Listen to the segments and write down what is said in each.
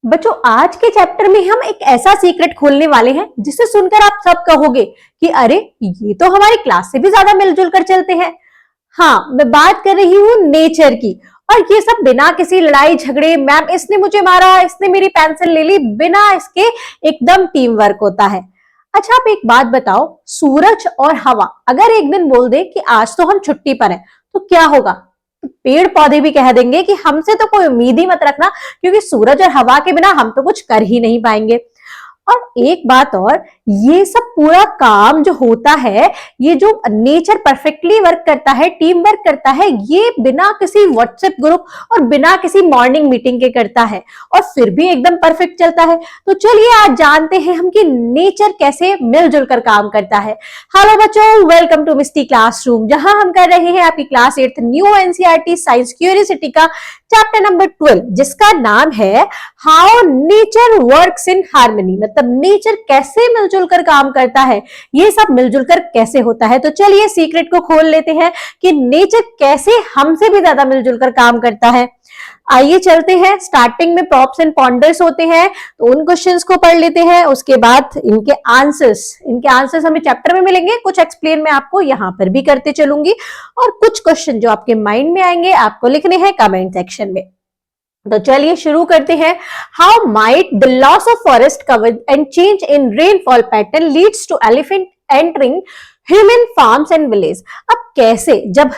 बच्चों, आज के चैप्टर में हम एक ऐसा सीक्रेट खोलने वाले हैं जिसे सुनकर आप सब कहोगे कि अरे ये तो हमारी क्लास से भी ज्यादा मिलजुल कर चलते हैं। हाँ, मैं बात कर रही हूँ नेचर की। और ये सब बिना किसी लड़ाई झगड़े, मैम इसने मुझे मारा, इसने मेरी पेंसिल ले ली, बिना इसके एकदम टीम वर्क होता है। अच्छा, आप एक बात बताओ, सूरज और हवा अगर एक दिन बोल दे कि आज तो हम छुट्टी पर हैं, तो क्या होगा? पेड़ पौधे भी कह देंगे कि हमसे तो कोई उम्मीद ही मत रखना, क्योंकि सूरज और हवा के बिना हम तो कुछ कर ही नहीं पाएंगे। और एक बात और, ये सब पूरा काम जो होता है, ये जो नेचर परफेक्टली वर्क करता है, टीम वर्क करता है, ये बिना किसी व्हाट्सएप ग्रुप और बिना किसी मॉर्निंग मीटिंग के करता है, और फिर भी एकदम परफेक्ट चलता है। तो चलिए आज जानते हैं हम कि नेचर कैसे मिलजुल कर काम करता है। हेलो बच्चों, वेलकम टू मिस्टी क्लासरूम, जहां हम कर रहे हैं आपकी class 8 new NCERT science curiosity का चैप्टर नंबर 12, जिसका नाम है how nature works in harmony. मतलब नेचर कैसे मिलजुल कर काम करता है, ये सब मिलजुल कर कैसे होता है। तो चलिए सीक्रेट को खोल लेते हैं कि नेचर कैसे हमसे भी ज्यादा मिलजुल कर काम करता है। आइए चलते हैं। स्टार्टिंग में प्रॉप्स एंड पॉन्डर्स होते हैं, तो उन क्वेश्चंस को पढ़ लेते हैं। उसके बाद इनके आंसर्स हमें चैप्टर में मिलेंगे। कुछ एक्सप्लेन मैं आपको यहाँ पर भी करते चलूंगी, और कुछ क्वेश्चन जो आपके माइंड में आएंगे आपको लिखने हैं कमेंट सेक्शन में। तो चलिए शुरू करते हैं। How might the loss of forest cover and change in rainfall pattern leads to elephant entering human farms and village. अब कैसे, जब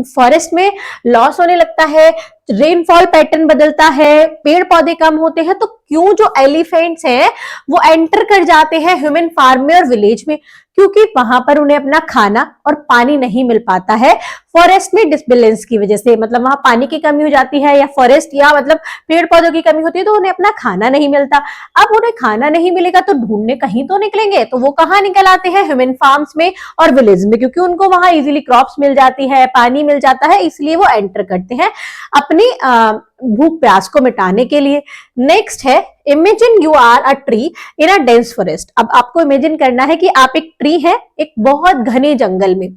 फॉरेस्ट में लॉस होने लगता है, रेनफॉल पैटर्न बदलता है, पेड़ पौधे कम होते हैं, तो क्यों जो एलिफेंट्स हैं वो एंटर कर जाते हैं ह्यूमन फार्म में और विलेज में? क्योंकि वहां पर उन्हें अपना खाना और पानी नहीं मिल पाता है फॉरेस्ट में डिसबैलेंस की वजह से। मतलब वहां पानी की कमी हो जाती है, या फॉरेस्ट या मतलब पेड़ पौधों की कमी होती है, तो उन्हें अपना खाना नहीं मिलता। अब उन्हें खाना नहीं मिलेगा तो ढूंढने कहीं तो निकलेंगे, तो वो कहाँ निकल आते हैं? ह्यूमन फार्म्स में और विलेज में, क्योंकि उनको वहां इजीली क्रॉप्स मिल जाती है, पानी मिल जाता है, इसलिए वो एंटर करते हैं अपनी भूख प्यास को मिटाने के लिए। नेक्स्ट है, imagine you are a tree in a dense forest. अब आपको इमेजिन करना है कि आप एक ट्री है एक बहुत घने जंगल में।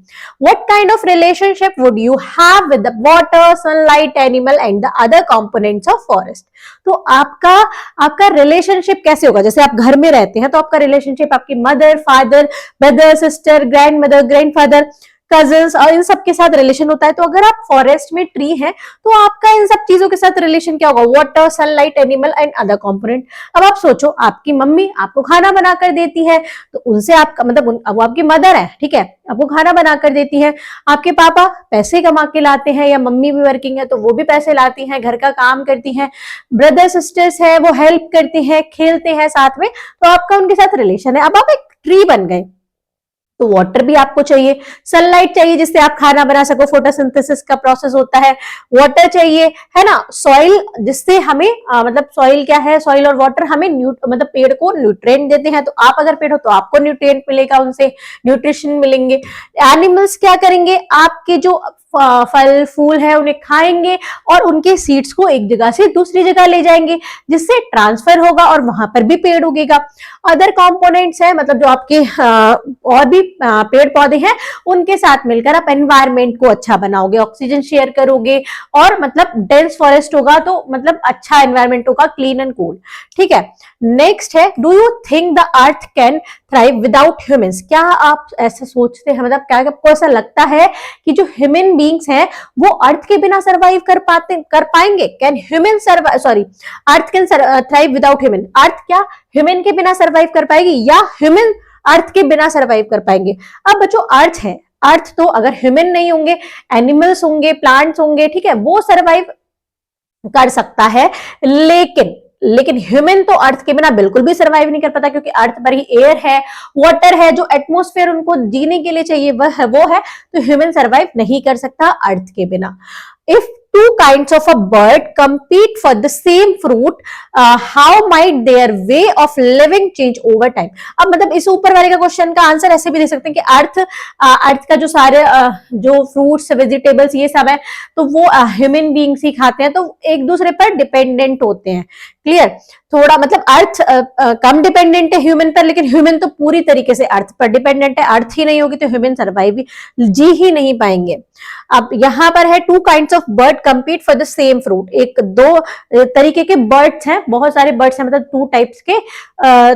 What kind of relationship would you have with the water, sunlight, animal and the other components of forest. तो आपका रिलेशनशिप कैसे होगा? जैसे आप घर में रहते हैं तो आपका रिलेशनशिप आपकी mother, father, brother, sister, grand mother, grandfather, cousins और इन सब के साथ रिलेशन होता है। तो अगर आप फॉरेस्ट में ट्री हैं तो आपका इन सब चीजों के साथ रिलेशन क्या होगा? Water, sunlight, animal and other component. अब आप सोचो, आपकी मम्मी आपको खाना बना कर देती है, तो उनसे आपका मतलब वो आपकी मदर है, ठीक है, आपको खाना बना कर देती है। आपके पापा पैसे कमा के लाते हैं, या मम्मी भी वर्किंग है तो वो भी पैसे लाती हैं, घर का काम करती हैं। ब्रदर सिस्टर्स है वो हेल्प करते हैं, खेलते हैं साथ में, तो आपका उनके साथ रिलेशन है। अब आप एक ट्री बन गए तो वाटर भी आपको चाहिए, सनलाइट चाहिए जिससे आप खाना बना सको, फोटोसिंथेसिस का प्रोसेस होता है। वाटर चाहिए, है ना, सॉइल जिससे हमें मतलब सॉइल क्या है, सॉइल और वाटर हमें मतलब पेड़ को न्यूट्रिएंट देते हैं। तो आप अगर पेड़ हो तो आपको न्यूट्रिएंट मिलेगा, उनसे न्यूट्रिशन मिलेंगे। एनिमल्स क्या करेंगे? आपके जो फल फूल है उन्हें खाएंगे और उनके सीड्स को एक जगह से दूसरी जगह ले जाएंगे, जिससे ट्रांसफर होगा और वहां पर भी पेड़ उगेगा। अदर कंपोनेंट्स है, मतलब जो आपके और भी पेड़ पौधे हैं, उनके साथ मिलकर आप एनवायरमेंट को अच्छा बनाओगे, ऑक्सीजन शेयर करोगे, और मतलब डेंस फॉरेस्ट होगा तो मतलब अच्छा एनवायरमेंट होगा, क्लीन एंड कूल। ठीक है। नेक्स्ट है, do you think the earth can thrive without humans. क्या आप ऐसे सोचते हैं, मतलब क्या आपको ऐसा लगता है कि जो ह्यूमन बीइंग्स हैं वो अर्थ के बिना सर्वाइव कर पाएंगे? Can human survive, sorry, earth can thrive without human. Earth क्या ह्यूमन के बिना सर्वाइव कर पाएगी, या ह्यूमन अर्थ के बिना सर्वाइव कर पाएंगे? अब बच्चों, अर्थ है, अर्थ तो अगर ह्यूमन नहीं होंगे, एनिमल्स होंगे, प्लांट्स होंगे, ठीक है, वो सर्वाइव कर सकता है, लेकिन ह्यूमन तो अर्थ के बिना बिल्कुल भी सर्वाइव नहीं कर पाता, क्योंकि अर्थ पर ही एयर है, वाटर है, जो एटमॉस्फेयर उनको जीने के लिए चाहिए वो है, तो ह्यूमन सर्वाइव नहीं कर सकता अर्थ के बिना। If two kinds of a bird compete for the same fruit, how might their way of living change over time। अब मतलब इस ऊपर वाले का क्वेश्चन का आंसर ऐसे भी दे सकते हैं कि अर्थ का जो सारे जो फ्रूट्स, वेजिटेबल्स, ये सब है, तो वो ह्यूमन बीइंग्स ही खाते हैं, तो एक दूसरे पर डिपेंडेंट होते हैं। क्लियर। थोड़ा मतलब अर्थ कम डिपेंडेंट है ह्यूमन पर, लेकिन ह्यूमन तो पूरी तरीके से अर्थ पर डिपेंडेंट है। अर्थ ही नहीं होगी तो ह्यूमन सर्वाइव जी ही नहीं पाएंगे। अब यहाँ पर है two kinds of bird compete for the same fruit. एक दो तरीके के बर्ड्स हैं, बहुत सारे बर्ड्स हैं, मतलब टू टाइप्स के,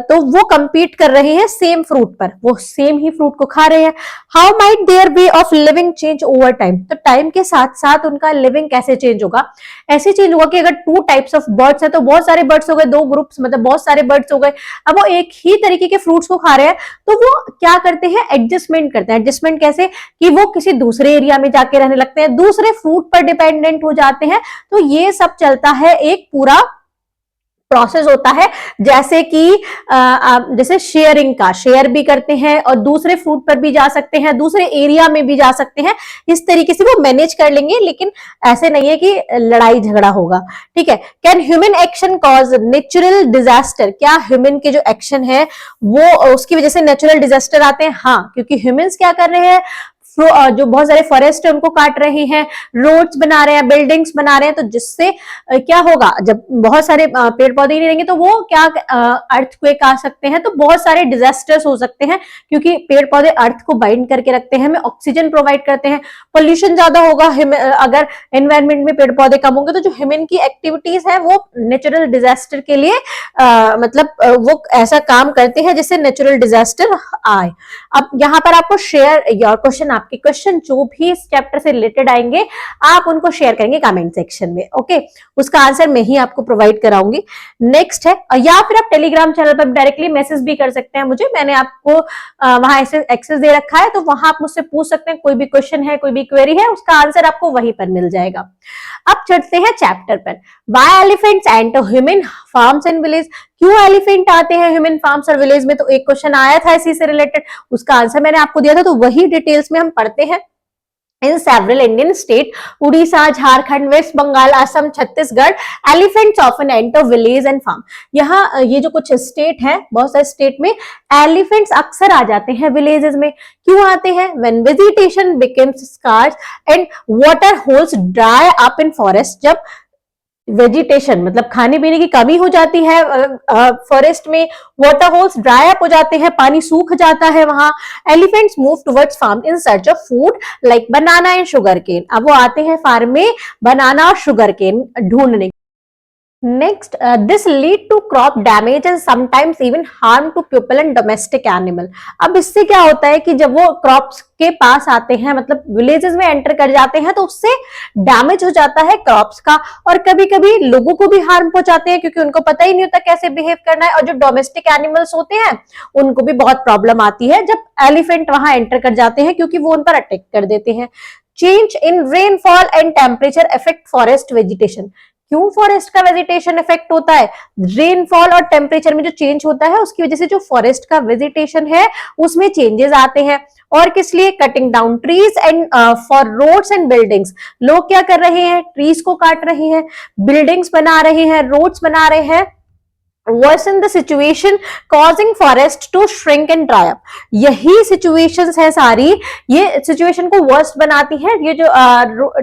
तो वो कंपीट कर रहे हैं सेम फ्रूट पर, वो सेम ही फ्रूट को खा रहे हैं। How might their way of living change over time, तो टाइम के साथ साथ उनका लिविंग कैसे चेंज होगा? ऐसे चेंज होगा कि अगर टू टाइप्स ऑफ बर्ड्स है तो बहुत सारे बर्ड्स हो गए, दो ग्रुप्स मतलब बहुत सारे बर्ड्स हो गए, अब वो एक ही तरीके के फ्रूट्स को खा रहे हैं, तो वो क्या करते हैं? एडजस्टमेंट करते हैं। एडजस्टमेंट कैसे? कि वो किसी दूसरे एरिया में जाके रहने लगते हैं, दूसरे फ्रूट पर डिपेंडेंट हो जाते हैं। तो ये सब चलता है, एक पूरा प्रोसेस होता है, जैसे कि जैसे शेयरिंग का, शेयर भी करते हैं और दूसरे फ्रूट पर भी जा सकते हैं, दूसरे एरिया में भी जा सकते हैं, इस तरीके से वो मैनेज कर लेंगे, लेकिन ऐसे नहीं है कि लड़ाई झगड़ा होगा, ठीक है। Can human action cause natural disaster, क्या ह्यूमन के जो एक्शन है वो उसकी वजह से नेचुरल डिजास्टर आते हैं? हाँ, क्योंकि ह्यूमंस क्या कर रहे हैं, जो बहुत सारे फॉरेस्ट है उनको काट रहे हैं, रोड्स बना रहे हैं, बिल्डिंग्स बना रहे हैं, तो जिससे क्या होगा, जब बहुत सारे पेड़ पौधे नहीं रहेंगे तो वो क्या अर्थक्वेक आ सकते हैं, तो बहुत सारे डिजास्टर्स हो सकते हैं, क्योंकि पेड़ पौधे अर्थ को बाइंड करके रखते हैं, हमें ऑक्सीजन प्रोवाइड करते हैं। पोल्यूशन ज्यादा होगा अगर एनवायरमेंट में पेड़ पौधे कम होंगे, तो जो ह्यूमन की एक्टिविटीज है वो नेचुरल डिजास्टर के लिए मतलब वो ऐसा काम करते हैं जिससे नेचुरल डिजास्टर आए। अब यहाँ पर आपको शेयर योर क्वेश्चन, आपके क्वेश्चन जो भी इस चैप्टर से रिलेटेड आएंगे आप उनको शेयर करेंगे कमेंट सेक्शन में, ओके। उसका आंसर मैं ही आपको प्रोवाइड कराऊंगी। नेक्स्ट है, या फिर आप टेलीग्राम चैनल पर डायरेक्टली मैसेज भी कर सकते हैं मुझे, मैंने आपको वहां एक्सेस दे रखा है, तो वहां आप मुझसे पूछ सकते हैं, कोई भी क्वेश्चन है, कोई भी क्वेरी है, उसका आंसर आपको वहीं पर मिल जाएगा। अब चलते हैं चैप्टर पर। Why elephants enter human farms and village, क्यों एलिफेंट आते हैं ह्यूमन फार्म्स और विलेज में? तो एक क्वेश्चन आया था इसी से रिलेटेड, उसका आंसर मैंने आपको दिया था, तो वही डिटेल्स में हम पढ़ते हैं। In several Indian state, Orissa, Jharkhand, West Bengal, Assam, Chhattisgarh, elephants often enter village and farm. यहाँ ये जो कुछ स्टेट है, बहुत सारे स्टेट में एलिफेंट्स अक्सर आ जाते हैं विलेजेस में। क्यों आते हैं? When vegetation becomes scarce and water holes dry up in forest, जब वेजिटेशन मतलब खाने पीने की कमी हो जाती है फॉरेस्ट में, वाटर होल्स ड्राई अप हो जाते हैं, पानी सूख जाता है वहां, elephants move towards farm in search of food like banana and sugarcane. अब वो आते हैं फार्म में बनाना और शुगर केन ढूंढने। Next, this lead to crop damage and sometimes even harm to people and domestic animal। अब इससे क्या होता है कि जब वो क्रॉप्स के पास आते हैं, मतलब विलेजेस में एंटर कर जाते हैं, तो उससे डैमेज हो जाता है क्रॉप्स का, और कभी कभी लोगों को भी हार्म पहुंचाते हैं, क्योंकि उनको पता ही नहीं होता कैसे बिहेव करना है। और जो डोमेस्टिक एनिमल्स होते हैं उनको भी बहुत प्रॉब्लम आती है जब एलिफेंट वहां एंटर कर जाते हैं, क्योंकि वो उन पर अटैक कर देते हैं। Change in rainfall and temperature affect forest vegetation. क्यों फॉरेस्ट का वेजिटेशन इफेक्ट होता है? रेनफॉल और टेम्परेचर में जो चेंज होता है उसकी वजह से जो फॉरेस्ट का वेजिटेशन है उसमें चेंजेस आते हैं। और किस लिए? Cutting down trees and for roads and buildings. लोग क्या कर रहे हैं? ट्रीज को काट रहे हैं, बिल्डिंग्स बना रहे हैं, रोड्स बना रहे हैं। worsen the situation causing forest to shrink and dry up। यही situations है सारी, ये situation को worst बनाती है, ये जो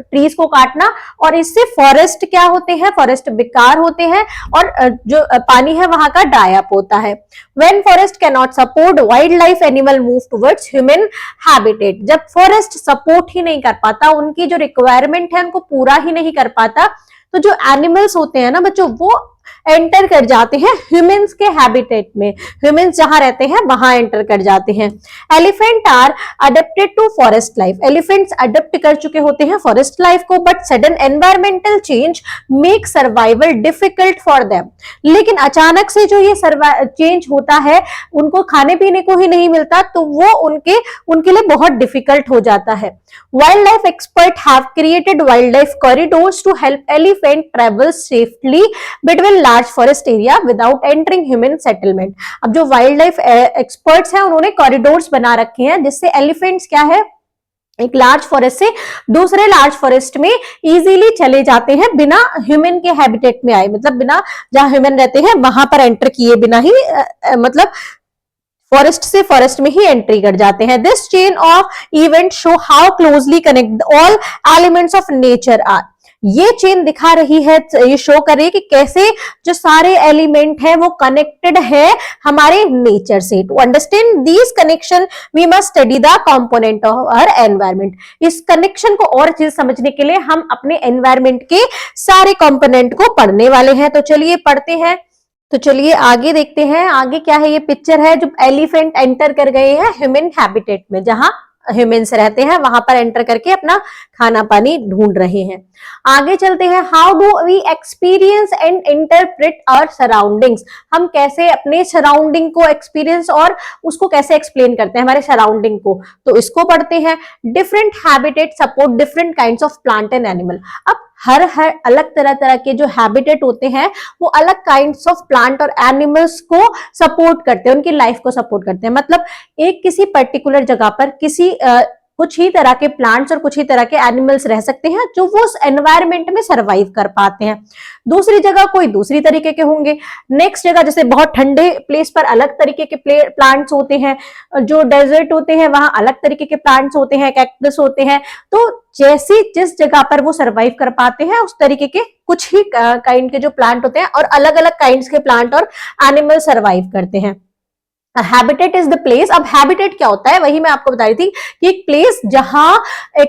trees को काटना, और इससे forest क्या होते हैं? forest बेकार होते हैं और जो पानी है वहां का dry up होता है। when forest cannot support wildlife animal move towards human habitat। जब forest support ही नहीं कर पाता, उनकी जो requirement है उनको पूरा ही नहीं कर पाता, तो जो एनिमल्स होते हैं ना बच्चों, वो एंटर कर जाते हैं ह्यूमंस के हैबिटेट में, ह्यूमंस जहां रहते हैं वहां एंटर कर जाते हैं। Elephant are adapted to forest life. Elephants adapt कर चुके होते हैं फॉरेस्ट लाइफ को, but sudden environmental change make survival difficult for them. लेकिन अचानक से जो ये चेंज होता है, उनको खाने पीने को ही नहीं मिलता, तो वो उनके लिए बहुत डिफिकल्ट हो जाता है। Wildlife expert have created wildlife corridors to help elephant travel safely between large forest area without entering human settlement. अब जो वाइल्ड लाइफ एक्सपर्ट्स हैं उन्होंने कॉरिडोर्स बना रखे हैं, जिससे एलिफेंट्स क्या है, एक लार्ज फॉरेस्ट से दूसरे लार्ज फॉरेस्ट में इजीली चले जाते हैं बिना ह्यूमन के हैबिटेट में आए, मतलब बिना जहां ह्यूमन रहते हैं वहां पर एंटर किए बिना ही मतलब फॉरेस्ट से फॉरेस्ट में ही एंट्री कर जाते हैं। This chain of event show how closely connect all elements of nature are. ये चेन दिखा रही है, ये शो कर रही है कि कैसे जो सारे एलिमेंट है वो कनेक्टेड है हमारे नेचर से। To understand this connection we must study the component of our environment. इस कनेक्शन को और चीज समझने के लिए हम अपने एनवायरमेंट के सारे कंपोनेंट को पढ़ने वाले हैं। तो चलिए पढ़ते हैं। तो चलिए आगे देखते हैं। आगे क्या है, ये पिक्चर है जो एलिफेंट एंटर कर गए हैं ह्यूमन हैबिटेट में, जहां ह्यूमंस रहते हैं वहां पर एंटर करके अपना खाना पानी ढूंढ रहे हैं। आगे चलते हैं। How do we experience and interpret our surroundings. हम कैसे अपने सराउंडिंग को एक्सपीरियंस और उसको कैसे एक्सप्लेन करते हैं हमारे सराउंडिंग को, तो इसको पढ़ते हैं। Different habitat support different kinds of plant and animal. अब हर अलग तरह तरह के जो हैबिटेट होते हैं वो अलग काइंड्स ऑफ प्लांट और एनिमल्स को सपोर्ट करते हैं, उनकी लाइफ को सपोर्ट करते हैं। मतलब एक किसी पर्टिकुलर जगह पर किसी कुछ ही तरह के प्लांट्स और कुछ ही तरह के एनिमल्स रह सकते हैं जो वो उस एनवायरमेंट में सरवाइव कर पाते हैं। दूसरी जगह कोई दूसरी तरीके के होंगे। नेक्स्ट जगह जैसे बहुत ठंडे प्लेस पर अलग तरीके के प्लांट्स होते हैं, जो डेजर्ट होते हैं वहां अलग तरीके के प्लांट्स होते हैं, कैक्टस होते हैं। तो जैसी जिस जगह पर वो सरवाइव कर पाते हैं उस तरीके के कुछ ही काइंड के जो प्लांट होते हैं और अलग अलग काइंड्स के प्लांट और एनिमल सरवाइव करते हैं। Habitat is the place. अब हैबिटेट क्या होता है वही मैं आपको बता रही थी कि एक प्लेस जहां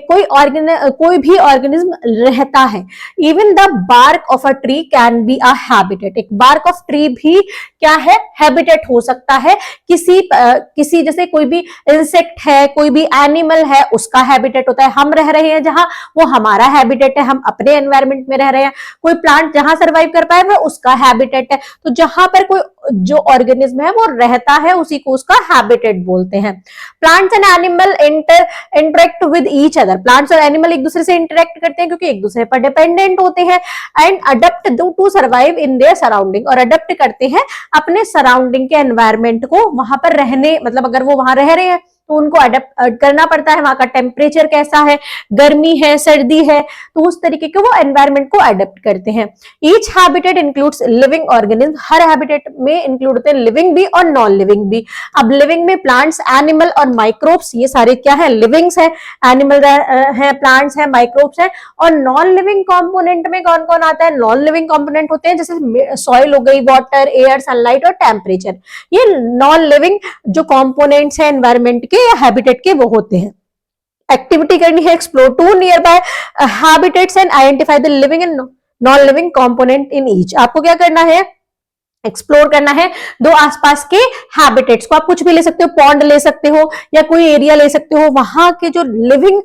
कोई भी ऑर्गेनिज्म रहता है। Even the bark of a tree can be a habitat. एक बार्क ऑफ ट्री भी क्या है, हैबिटेट हो सकता है। किसी जैसे कोई भी इंसेक्ट है, कोई भी एनिमल है, उसका हैबिटेट होता है। हम रह रहे हैं जहां, वो हमारा हैबिटेट है, हम अपने एनवायरमेंट में रह रहे हैं। कोई प्लांट जहां सर्वाइव कर पाए वो उसका हैबिटेट है। तो जहां पर कोई जो ऑर्गेनिज्म है वो रहता है उसी को उसका हैबिटेट बोलते हैं। Plants and animal interact with each other. Plants और एनिमल एक दूसरे से इंटरेक्ट करते हैं क्योंकि एक दूसरे पर डिपेंडेंट होते हैं। And adapt to survive in their surrounding. और अडप्ट करते हैं अपने सराउंडिंग के एनवायरमेंट को, वहां पर रहने, मतलब अगर वो वहां रह रहे हैं तो उनको अडेप्ट करना पड़ता है। वहां का टेम्परेचर कैसा है, गर्मी है, सर्दी है, तो उस तरीके के वो एनवायरमेंट को अडेप्ट करते हैं। Each habitat includes living organism. हर हैबिटेट में इंक्लूड होते हैं लिविंग भी और नॉन लिविंग भी। अब लिविंग में प्लांट्स, एनिमल और माइक्रोब्स, ये सारे क्या है, लिविंग्स है। एनिमल है, प्लांट्स है, माइक्रोब्स है। और नॉन लिविंग कॉम्पोनेंट में कौन कौन आता है, नॉन लिविंग कॉम्पोनेंट होते हैं जैसे सॉइल हो गई, वाटर, एयर, सनलाइट और टेम्परेचर। ये नॉन लिविंग जो कॉम्पोनेंट्स है एनवायरमेंट के या हैबिटेट के वो होते हैं। एक्टिविटी करनी है, explore to near by habitats and identify the living and non living component in each. आपको क्या करना है, एक्सप्लोर करना है दो आसपास के हैबिटेट्स को। आप कुछ भी ले सकते हो, पॉन्ड ले सकते हो या कोई एरिया ले सकते हो, वहां के जो लिविंग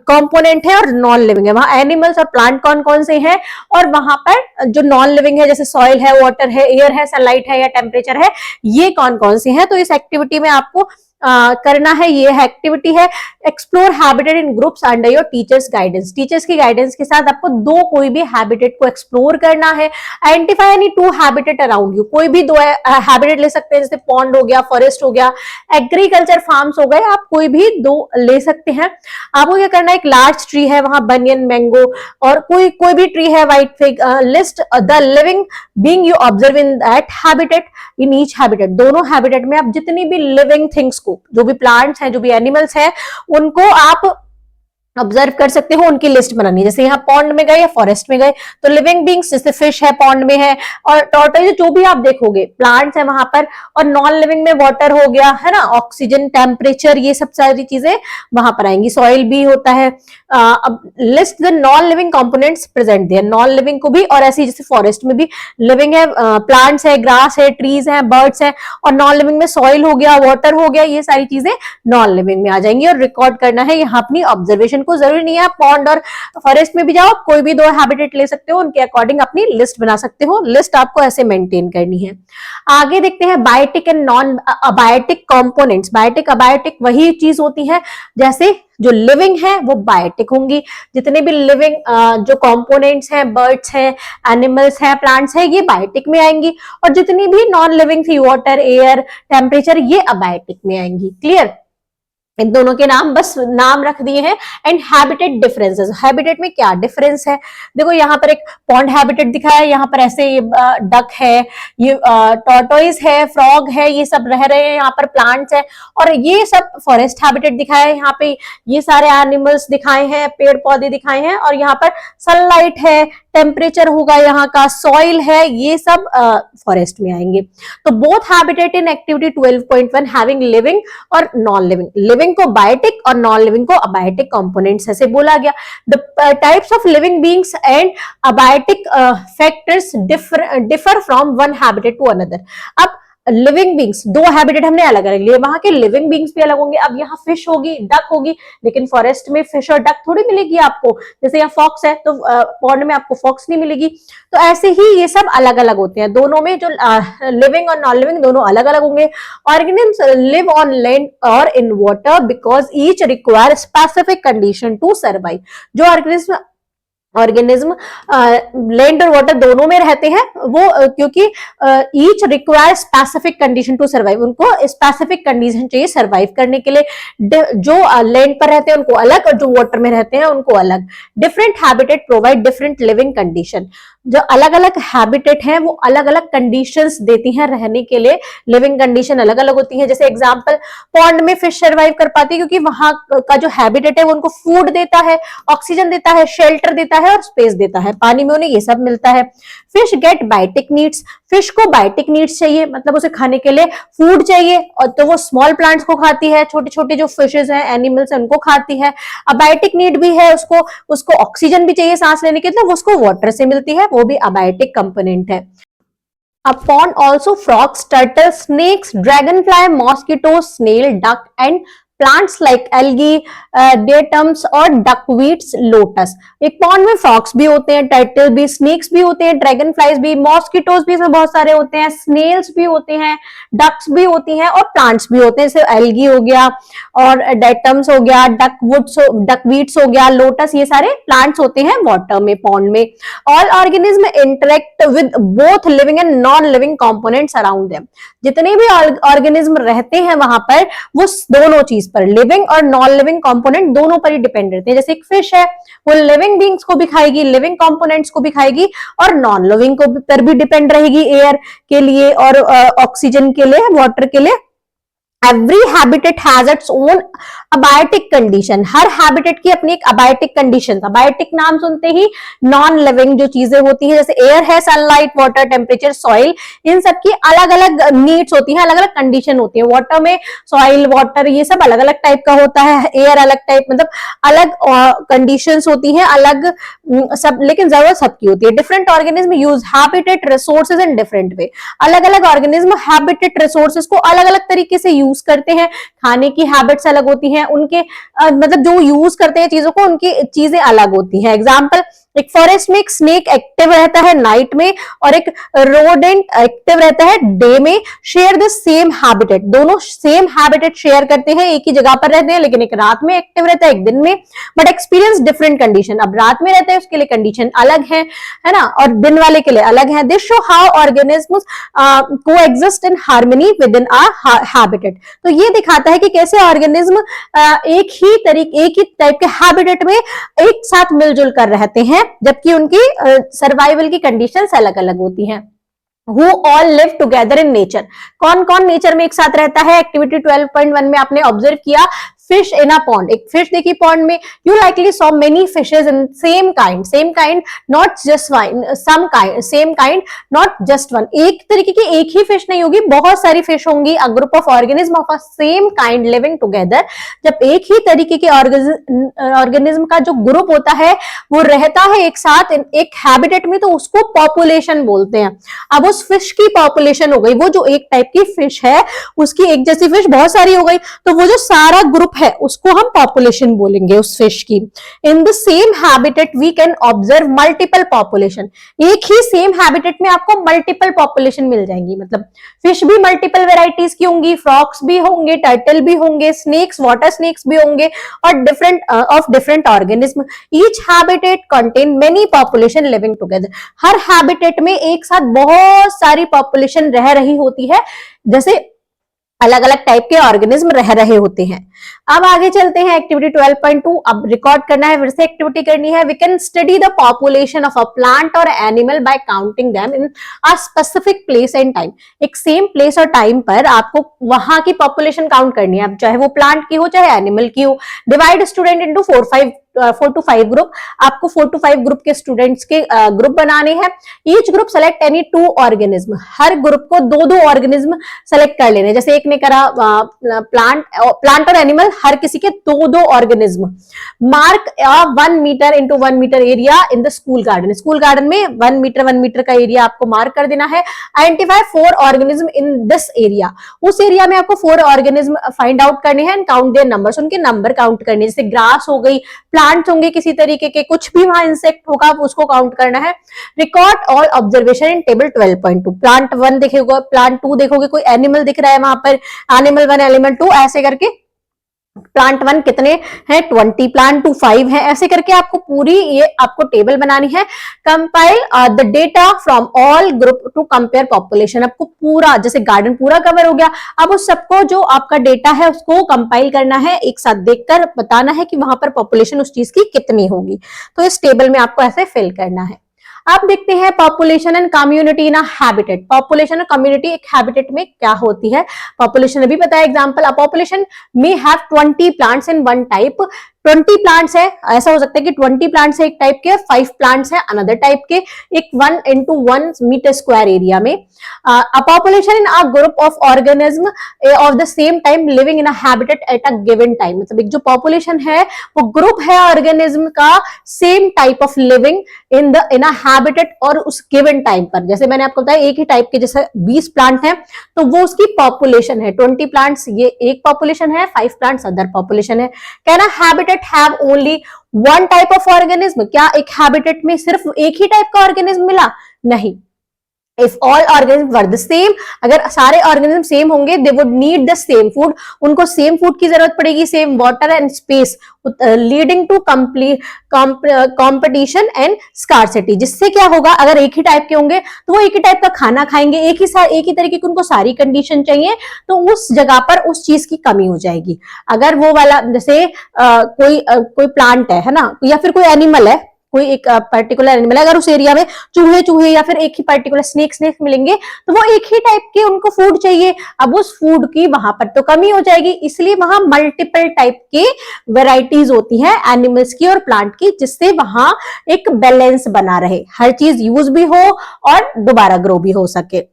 कंपोनेंट है और नॉन लिविंग है, वहां एनिमल्स और प्लांट कौन कौन से हैं, और वहां पर जो नॉन लिविंग है जैसे सॉइल है, वाटर है, एयर है, सनलाइट है या टेम्परेचर है, ये कौन कौन से हैं। तो इस एक्टिविटी में आपको करना है, ये एक्टिविटी है explore habitat in groups under your teachers guidance. Teachers की गाइडेंस के साथ आपको दो कोई भी हैबिटेट को एक्सप्लोर करना है। Identify any two habitat around you. कोई भी दो हैबिटेट ले सकते हैं, जैसे पॉन्ड हो गया, फॉरेस्ट हो गया, एग्रीकल्चर फार्म्स हो गए, आप कोई भी दो ले सकते हैं। आपको क्या करना है, एक लार्ज ट्री है वहां बनियन, मैंगो और कोई भी ट्री है, white fig. List the living being you observe in that habitat in each habitat. दोनों हैबिटेट में आप जितनी भी लिविंग थिंग्स, जो भी प्लांट्स हैं, जो भी एनिमल्स हैं, उनको आप ऑब्जर्व कर सकते हो, उनकी लिस्ट बनानी है। जैसे यहाँ पॉन्ड में गए या फॉरेस्ट में गए तो लिविंग बीइंग्स जैसे फिश है, पॉन्ड में है, और टॉर्टोइज, जो भी आप देखोगे प्लांट्स है वहां पर। और नॉन लिविंग में वाटर हो गया, है ना, ऑक्सीजन, टेम्परेचर, ये सब सारी चीजें वहां पर आएंगी। सॉइल भी होता है। अब list the non living components present there. Non living को भी, और ऐसे जैसे फॉरेस्ट में भी लिविंग है, प्लांट्स है, ग्रास है, ट्रीज है, बर्ड्स है, और नॉन लिविंग में सॉइल हो गया, वाटर हो गया, ये सारी चीजें नॉन लिविंग में आ जाएंगी। और रिकॉर्ड करना है यहाँ अपनी ऑब्जर्वेशन को। जरूरी नहीं है पॉन्ड और फॉरेस्ट में भी जाओ, कोई भी दो हैबिटेट ले सकते हो, उनके अकॉर्डिंग अपनी लिस्ट बना सकते हो। लिस्ट आपको ऐसे मेंटेन करनी है। आगे देखते हैं biotic and non biotic components. Biotic, abiotic वही चीज होती है, जैसे जो लिविंग है वो बायोटिक होंगी। जितने भी लिविंग जो कंपोनेंट्स हैं, बर्ड्स हैं, एनिमल्स हैं, प्लांट्स हैं, ये बायोटिक में आएंगी। और जितनी भी नॉन लिविंग थी, वाटर, एयर, टेम्परेचर, ये अबायोटिक में आएंगी। क्लियर। इन दोनों के नाम बस नाम रख दिए हैं। एंड हैबिटेट डिफरेंसेस, हैबिटेट में क्या डिफरेंस है, देखो यहाँ पर एक पॉन्ड हैबिटेट दिखाया है, यहाँ पर ऐसे ये डक है, ये टॉर्टोइस है, फ्रॉग है, ये सब रह रहे हैं, यहाँ पर प्लांट्स है, और ये सब फॉरेस्ट हैबिटेट दिखाया है, यहाँ पे ये सारे एनिमल्स दिखाए हैं, पेड़ पौधे दिखाए हैं, और यहाँ पर सनलाइट है, टेम्परेचर होगा यहाँ का, सॉइल है, ये सब फॉरेस्ट में आएंगे। तो both habitat in activity 12.1 having living और नॉन लिविंग, लिविंग को बायोटिक और नॉन लिविंग को अबायोटिक कंपोनेंट्स ऐसे बोला गया। The types of living beings and abiotic factors differ from one habitat to another. अब लिविंग बींग्स, दो हैबिटेट हमने अलग अलग लिए, वहां के लिविंग बींग्स भी अलग होंगे। अब यहाँ फिश होगी, डक होगी, लेकिन फॉरेस्ट में फिश और डक थोड़ी मिलेगी आपको, जैसे यहाँ फॉक्स है तो पॉन्ड में आपको फॉक्स नहीं मिलेगी। तो ऐसे ही ये सब अलग अलग होते हैं, दोनों में जो लिविंग और नॉन लिविंग दोनों अलग अलग होंगे। ऑर्गेनिम्स लिव ऑन लैंड और in water because each require specific condition to survive. जो ऑर्गेनिज्म लैंड और वाटर दोनों में रहते हैं, वो क्योंकि each require specific condition to survive, उनको स्पेसिफिक कंडीशन चाहिए सर्वाइव करने के लिए। जो लैंड पर रहते हैं उनको अलग, और जो वाटर में रहते हैं उनको अलग। Different habitat provide different living condition, जो अलग अलग हैबिटेट हैं वो अलग अलग कंडीशंस देती हैं रहने के लिए, लिविंग कंडीशन अलग अलग होती है। जैसे एग्जांपल, पॉन्ड में फिश सर्वाइव कर पाती है क्योंकि वहां का जो हैबिटेट है वो उनको फूड देता है, ऑक्सीजन देता है, शेल्टर देता है और स्पेस देता है, पानी में उन्हें ये सब मिलता है। Fish get biotic needs, fish को बायोटिक नीड्स चाहिए, मतलब उसे खाने के लिए फूड चाहिए, और तो वो स्मॉल प्लांट्स को खाती है, छोटे छोटे जो फिशेज हैं, एनिमल्स हैं, उनको खाती है। अबायोटिक नीड भी है, उसको ऑक्सीजन भी चाहिए सांस लेने के लिए, तो उसको वाटर से मिलती है, वो भी अबायोटिक कंपोनेंट है। A pond also frogs, turtles, snakes, dragonfly, mosquitoes, snail, duck and plants like algae, diatoms और डकवीट्स, लोटस। एक पॉन्ड में फ्रॉग्स भी होते हैं, टर्टल भी, स्नेक्स भी होते हैं, ड्रैगन फ्लाइज भी, मॉस्किटोज भी इसमें बहुत सारे होते हैं, स्नेल्स भी होते हैं, डक्स भी होती हैं और प्लांट्स भी होते हैं, जैसे एल्गी हो गया और डेटम्स हो गया, डकवीट्स हो गया, लोटस, ये सारे प्लांट्स होते हैं वाटर में, पॉन्ड में। All organism interact with both living and non living components around them. जितने भी ऑर्गेनिज्म रहते हैं वहां पर, वो दोनों चीज पर, लिविंग और नॉन लिविंग कंपोनेंट दोनों पर ही डिपेंड रहते हैं। जैसे एक फिश है, वो लिविंग बीइंग्स को भी खाएगी, लिविंग कंपोनेंट्स को भी खाएगी, और नॉन लिविंग को पर भी डिपेंड रहेगी, एयर के लिए और ऑक्सीजन के लिए, वाटर के लिए। Every habitat has its own abiotic condition, her habitat की अपनी एक अबायोटिक कंडीशन। अबायोटिक नाम सुनते ही नॉन लिविंग जो चीजें होती है, जैसे एयर है, सनलाइट, वाटर, टेम्परेचर, सॉइल, इन सब की अलग अलग नीड्स होती है, अलग अलग कंडीशन होती है। वाटर में सॉइल, वाटर, ये सब अलग अलग टाइप का होता है, एयर अलग टाइप, मतलब अलग कंडीशंस होती हैं, अलग सब, लेकिन जरूरत सबकी होती है। Different organism use habitat resources in different way, अलग अलग ऑर्गेनिज्म हैबिटेट रिसोर्सेज को अलग अलग तरीके से यूज करते हैं। खाने की हैबिट्स अलग होती हैं उनके, मतलब जो यूज करते हैं चीजों को, उनकी चीजें अलग होती हैं। एग्जांपल, एक फॉरेस्ट में एक स्नेक एक्टिव रहता है नाइट में, और एक रोडेंट एक्टिव रहता है डे में। शेयर द सेम हैबिटेट, दोनों सेम हैबिटेट शेयर करते हैं, एक ही जगह पर रहते हैं, लेकिन एक रात में एक्टिव रहता है, एक दिन में, बट एक्सपीरियंस डिफरेंट कंडीशन। अब रात में रहता है उसके लिए कंडीशन अलग है ना, और दिन वाले के लिए अलग है। This show how organisms coexist in harmony with in our habitat. तो ये दिखाता है कि कैसे ऑर्गेनिज्म एक ही टाइप के हैबिटेट में एक साथ मिलजुल कर रहते हैं, जबकि उनकी सर्वाइवल की कंडीशंस अलग अलग होती हैं। Who all live together in nature, कौन कौन नेचर में एक साथ रहता है? एक्टिविटी 12.1 में आपने ऑब्जर्व किया, फिश इन अ पॉन्ड, एक फिश देखी पॉन्ड में। You likely saw many fishes in same kind, not just one, same kind, not just one. एक तरीके की एक ही फिश नहीं होगी, बहुत सारी फिश होंगी। A group of organism of a same kind living together, जब एक ही तरीके के ऑर्गेनिज्म का जो ग्रुप होता है वो रहता है एक साथ एक हैबिटेट में, तो उसको पॉपुलेशन बोलते हैं। अब उस फिश की पॉपुलेशन हो गई, वो जो एक टाइप की फिश है उसकी एक जैसी फिश बहुत सारी हो गई, तो वो जो सारा ग्रुप है उसको हम पॉपुलेशन बोलेंगे उस फिश की। In the same habitat we can observe multiple population, एक ही सेम हैबिटेट में आपको मल्टीपल पॉपुलेशन मिल जाएंगी। मतलब फिश भी मल्टीपल वेराइटीज की होंगी, फ्रॉक्स भी होंगे, टर्टल भी होंगे, स्नेक्स, वाटर स्नेक्स भी होंगे, और different organism. Each habitat contain many population living together, हर हैबिटेट में एक साथ बहुत सारी पॉपुलेशन रह रही होती है। जैसे अलग अलग टाइप के ऑर्गेनिज्म रह रहे होते हैं। अब आगे चलते हैं एक्टिविटी 12.2। अब रिकॉर्ड करना है, फिर से एक्टिविटी करनी है। We can study the population of a plant और animal by counting them in a specific place and time. एक सेम प्लेस और टाइम पर आपको वहां की पॉपुलेशन काउंट करनी है, अब चाहे वो प्लांट की हो चाहे एनिमल की हो। Divide student into 4 to 5 group. आपको 4 to 5 ग्रुप के स्टूडेंट्स के ग्रुप बनाने हैं। Each group select any 2 organism. हर ग्रुप को 2 ऑर्गेनिज्म सेलेक्ट कर लेने, जैसे एक ने करा प्लांट और एनिमल, हर किसी के 2 organism. Mark 1 meter into 1 meter area in the school garden. School garden में 1 मीटर का एरिया आपको मार्क कर देना है। Identify 4 organism in this area. उस एरिया में आपको 4 ऑर्गेनिज्म फाइंड आउट करने हैं एंड काउंट देयर नंबर्स। उनके नंबर काउंट करने, जैसे ग्रास हो गई, प्लांट्स होंगे किसी तरीके के, कुछ भी वहां इंसेक्ट होगा उसको काउंट करना है। Record all observation in table 12.2। Plant 1 देखोगे, प्लांट 2 देखोगे, कोई एनिमल दिख रहा है वहां पर, एनिमल 1 एनिमल 2, ऐसे करके प्लांट 1 कितने हैं 20, प्लांट 2 5 है, ऐसे करके आपको पूरी ये आपको टेबल बनानी है। Compile the data from all group to compare population. आपको पूरा, जैसे गार्डन पूरा कवर हो गया, अब उस सबको जो आपका डेटा है उसको कंपाइल करना है, एक साथ देखकर बताना है कि वहां पर पॉपुलेशन उस चीज की कितनी होगी। तो इस टेबल में आपको ऐसे फिल करना है। अब देखते हैं population and community in a habitat. Population और कम्युनिटी एक हैबिटेट में क्या होती है। पॉपुलेशन अभी पता है example, a population may have 20 plants in one type. 20 plants है, ऐसा हो सकता है कि 20 प्लांट्स है एक टाइप के, 5 प्लांट्स है अनदर टाइप के, एक 1 into 1 मीटर स्क्वायर एरिया में। A population in a group of organism of the same time living in a habitat at a given time. मतलब एक जो पॉपुलेशन है वो ग्रुप है ऑर्गेनिज्म का, same type of living in a habitat और उस गिवन टाइम पर। जैसे मैंने आपको बताया एक ही टाइप के, जैसे 20 प्लांट है तो वो उसकी पॉपुलेशन है। 20 प्लांट्स ये एक पॉपुलेशन है, 5 प्लांट्स अदर पॉपुलेशन है। कहना habitat have only one type of organism। क्या एक हैबिटेट में सिर्फ एक ही टाइप का ऑर्गेनिज्म मिला? नहीं। If all organisms were the same, अगर सारे ऑर्गेनिज्म सेम होंगे, they would need the same food, उनको सेम फूड की जरूरत पड़ेगी, same water and space, leading to competition and scarcity. जिससे क्या होगा, अगर एक ही टाइप के होंगे तो वो एक ही टाइप का खाना खाएंगे, एक ही तरीके की उनको सारी कंडीशन चाहिए, तो उस जगह पर उस चीज की कमी हो जाएगी। अगर वो वाला जैसे कोई प्लांट है ना, या फिर कोई एनिमल है, कोई एक पर्टिकुलर एनिमल है, अगर उस एरिया में चूहे या फिर एक ही पर्टिकुलर स्नेक मिलेंगे तो वो एक ही टाइप के उनको फूड चाहिए। अब उस फूड की वहां पर तो कमी हो जाएगी, इसलिए वहां मल्टीपल टाइप के वैरायटीज होती है एनिमल्स की और प्लांट की, जिससे वहां एक बैलेंस बना रहे, हर चीज यूज भी हो और दोबारा ग्रो भी हो सके।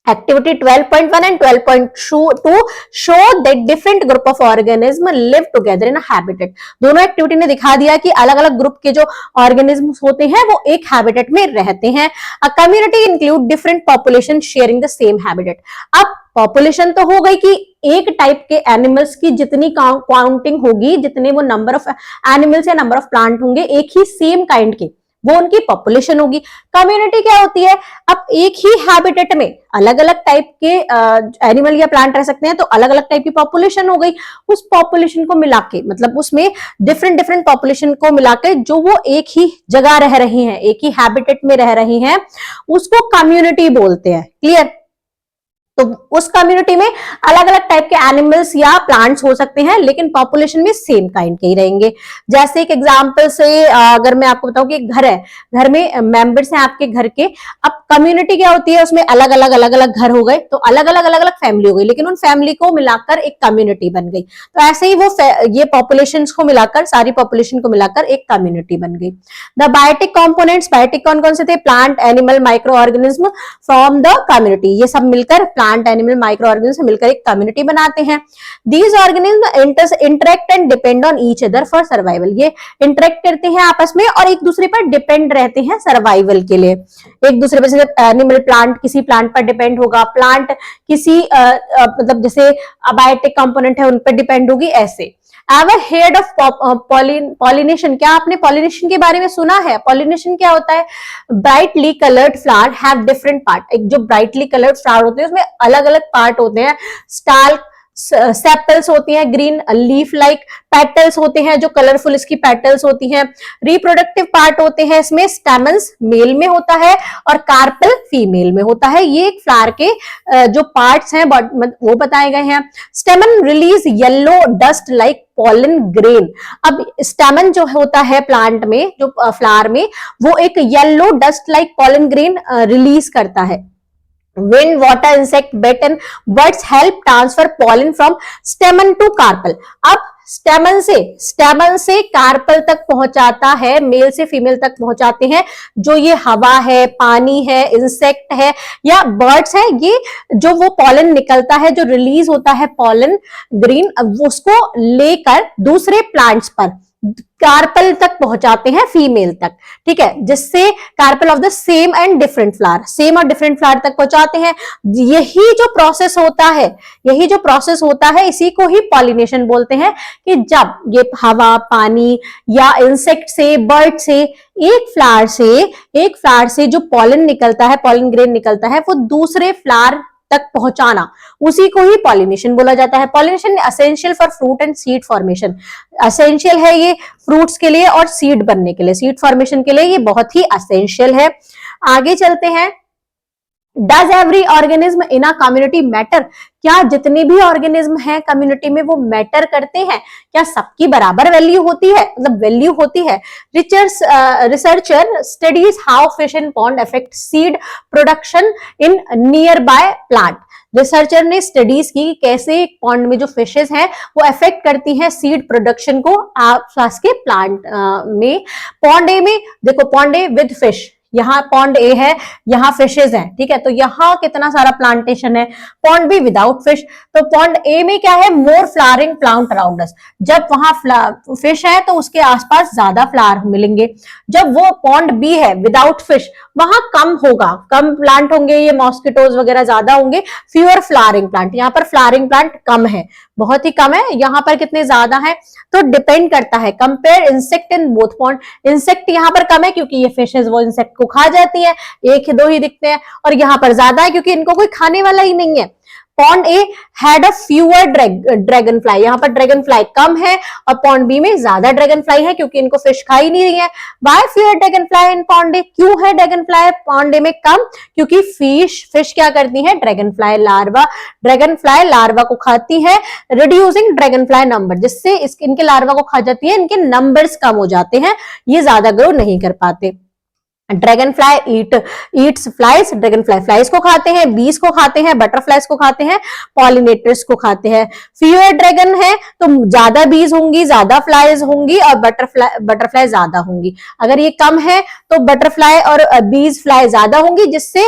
Activity 12.1 and 12.2 show that different group of organism live together in a habitat। दोनों एक्टिविटी ने दिखा दिया कि अलग अलग ग्रुप के जो ऑर्गेनिज्म होते हैं वो एक हैबिटेट में रहते हैं। A community include different population sharing the same habitat। अब पॉपुलेशन तो हो गई कि एक टाइप के एनिमल्स की जितनी काउंटिंग होगी, जितने वो नंबर ऑफ एनिमल्स या नंबर ऑफ प्लांट होंगे एक ही सेम काइंड के, वो उनकी पॉपुलेशन होगी। कम्युनिटी क्या होती है, अब एक ही हैबिटेट में अलग अलग टाइप के एनिमल या प्लांट रह सकते हैं, तो अलग अलग टाइप की पॉपुलेशन हो गई। उस पॉपुलेशन को मिला के, मतलब उसमें डिफरेंट पॉपुलेशन को मिला के जो वो एक ही जगह रह रही हैं, एक ही हैबिटेट में रह रही हैं, उसको कम्युनिटी बोलते हैं। क्लियर? तो उस कम्युनिटी में अलग अलग टाइप के एनिमल्स या प्लांट्स हो सकते हैं, लेकिन पॉपुलेशन में सेम काइंड के ही रहेंगे। जैसे एक एग्जांपल से अगर मैं आपको बताऊं कि एक घर है, घर में मेंबर्स हैं आपके घर के, अब कम्युनिटी क्या होती है, उसमें अलग अलग घर हो गए, तो अलग अलग फैमिली हो गई, लेकिन उन फैमिली को मिलाकर एक कम्युनिटी बन गई। तो ऐसे ही वो ये पॉपुलेशन को मिलाकर, सारी पॉपुलेशन को मिलाकर एक कम्युनिटी बन गई। द बायोटिक कॉम्पोनेंट्स, बायोटिक कौन कौन से थे, plant, animal, micro organism from the community, ये सब मिलकर प्लांट, एनिमल, माइक्रो ऑर्गेनिज्म मिलकर एक कम्युनिटी बनाते हैं। These organism interact and depend on each other for survival. ये इंटरेक्ट करते हैं आपस में और एक दूसरे पर डिपेंड रहते हैं सर्वाइवल के लिए। एक दूसरे पर, जैसे एनिमल प्लांट किसी प्लांट पर डिपेंड होगा, प्लांट किसी मतलब जैसे बायोटिक कंपोनेंट है उन पर डिपेंड होगी, ऐसे। एवर हेड ऑफ पॉलिनेशन, क्या आपने पॉलिनेशन के बारे में सुना है? पॉलिनेशन क्या होता है, brightly coloured flower have different part. एक जो ब्राइटली कलर्ड फ्लावर होते हैं उसमें अलग अलग पार्ट होते हैं, स्टाल सेपल्स होती हैं, ग्रीन लीफ लाइक पेटल्स होते हैं जो कलरफुल इसकी पेटल्स होती हैं। रिप्रोडक्टिव पार्ट होते हैं इसमें, स्टेमन्स मेल में होता है और कार्पल फीमेल में होता है। ये एक फ्लावर के जो पार्ट्स हैं वो बताए गए हैं। स्टेमन release yellow dust like pollen grain. अब स्टेमन जो होता है प्लांट में, जो फ्लावर में, वो एक yellow dust like pollen grain release करता है। Wind, water, insect, bait and birds help transfer pollen from stamen to carpel. अब स्टेमन से कार्पल तक पहुंचाता है, मेल से फीमेल तक पहुंचाते हैं जो ये हवा है, पानी है, इंसेक्ट है या बर्ड्स है, ये जो वो पॉलन निकलता है, जो रिलीज होता है पॉलन ग्रीन, उसको लेकर दूसरे प्लांट्स पर कार्पल तक पहुंचाते हैं, फीमेल तक, ठीक है, जिससे carpel of the same and different flower, same और डिफरेंट फ्लावर तक पहुंचाते हैं। यही जो प्रोसेस होता है इसी को ही पॉलिनेशन बोलते हैं, कि जब ये हवा, पानी या इंसेक्ट से, बर्ड से, एक फ्लावर से जो पॉलन निकलता है, पॉलन ग्रेन निकलता है, वो दूसरे फ्लावर तक पहुंचाना, उसी को ही पॉलिनेशन बोला जाता है। Pollination essential for fruit and seed formation, essential है ये फ्रूट्स के लिए और सीड बनने के लिए, सीड फॉर्मेशन के लिए ये बहुत ही एसेंशियल है। आगे चलते हैं। Does every organism in a community matter? क्या जितने भी ऑर्गेनिज्म हैं कम्युनिटी में वो मैटर करते हैं? क्या सबकी बराबर वैल्यू होती है, मतलब वैल्यू होती है? Researcher studies how fish in pond affect seed production in near by plant. Researcher ने स्टडीज की कैसे पॉन्ड में जो फिशेस हैं वो अफेक्ट करती हैं सीड प्रोडक्शन को आसपास के प्लांट में। पॉन्ड ए में देखो, पॉन्ड ए विद फिश, यहाँ पॉन्ड ए है, यहाँ फिशेज हैं, ठीक है, तो यहाँ कितना सारा प्लांटेशन है। पॉन्ड बी विदाउट फिश, तो पॉन्ड ए में क्या है, मोर फ्लावरिंग प्लांट अराउंड अस, जब वहां फिश है तो उसके आसपास ज्यादा फ्लावर मिलेंगे। जब वो पॉन्ड बी है विदाउट फिश, वहां कम होगा, कम प्लांट होंगे, ये मॉस्किटोज वगैरह ज्यादा होंगे, फ्यूअर फ्लावरिंग प्लांट। यहाँ पर फ्लावरिंग प्लांट कम है, बहुत ही कम है, यहाँ पर कितने ज्यादा है, तो डिपेंड करता है। Compare insect in both pond, insect यहाँ पर कम है क्योंकि ये फिशेज वो इंसेक्ट को खा जाती है, एक दो ही दिखते हैं, और यहाँ पर ज्यादा है क्योंकि इनको कोई खाने वाला ही नहीं है। Pond A had a fewer dragon fly, यहाँ पर ड्रैगन फ्लाई कम है, और पॉन्ड बी में ज्यादा ड्रैगन फ्लाई है क्योंकि इनको फिश खा ही नहीं रही है। Why fewer dragonfly in pond A? क्यों है ड्रैगन फ्लाई पॉन्ड ए में कम? क्योंकि फिश क्या करती है, ड्रैगन फ्लाई लार्वा को खाती है, रिड्यूसिंग ड्रैगन फ्लाई नंबर, जिससे इनके लार्वा को खा जाती है, इनके नंबर्स कम हो जाते हैं, ये ज्यादा ग्रो नहीं कर पाते। Dragon fly Yeats flies, dragon fly flies को खाते हैं, बीज को खाते हैं, बटरफ्लाइज को खाते हैं, पॉलिनेटर्स को खाते हैं। फ्यूअर ड्रैगन है तो ज्यादा बीज होंगी, ज्यादा फ्लाइज होंगी और बटरफ्लाई ज्यादा होंगी। अगर ये कम है तो बटरफ्लाई और बीज फ्लाई ज्यादा होंगी, जिससे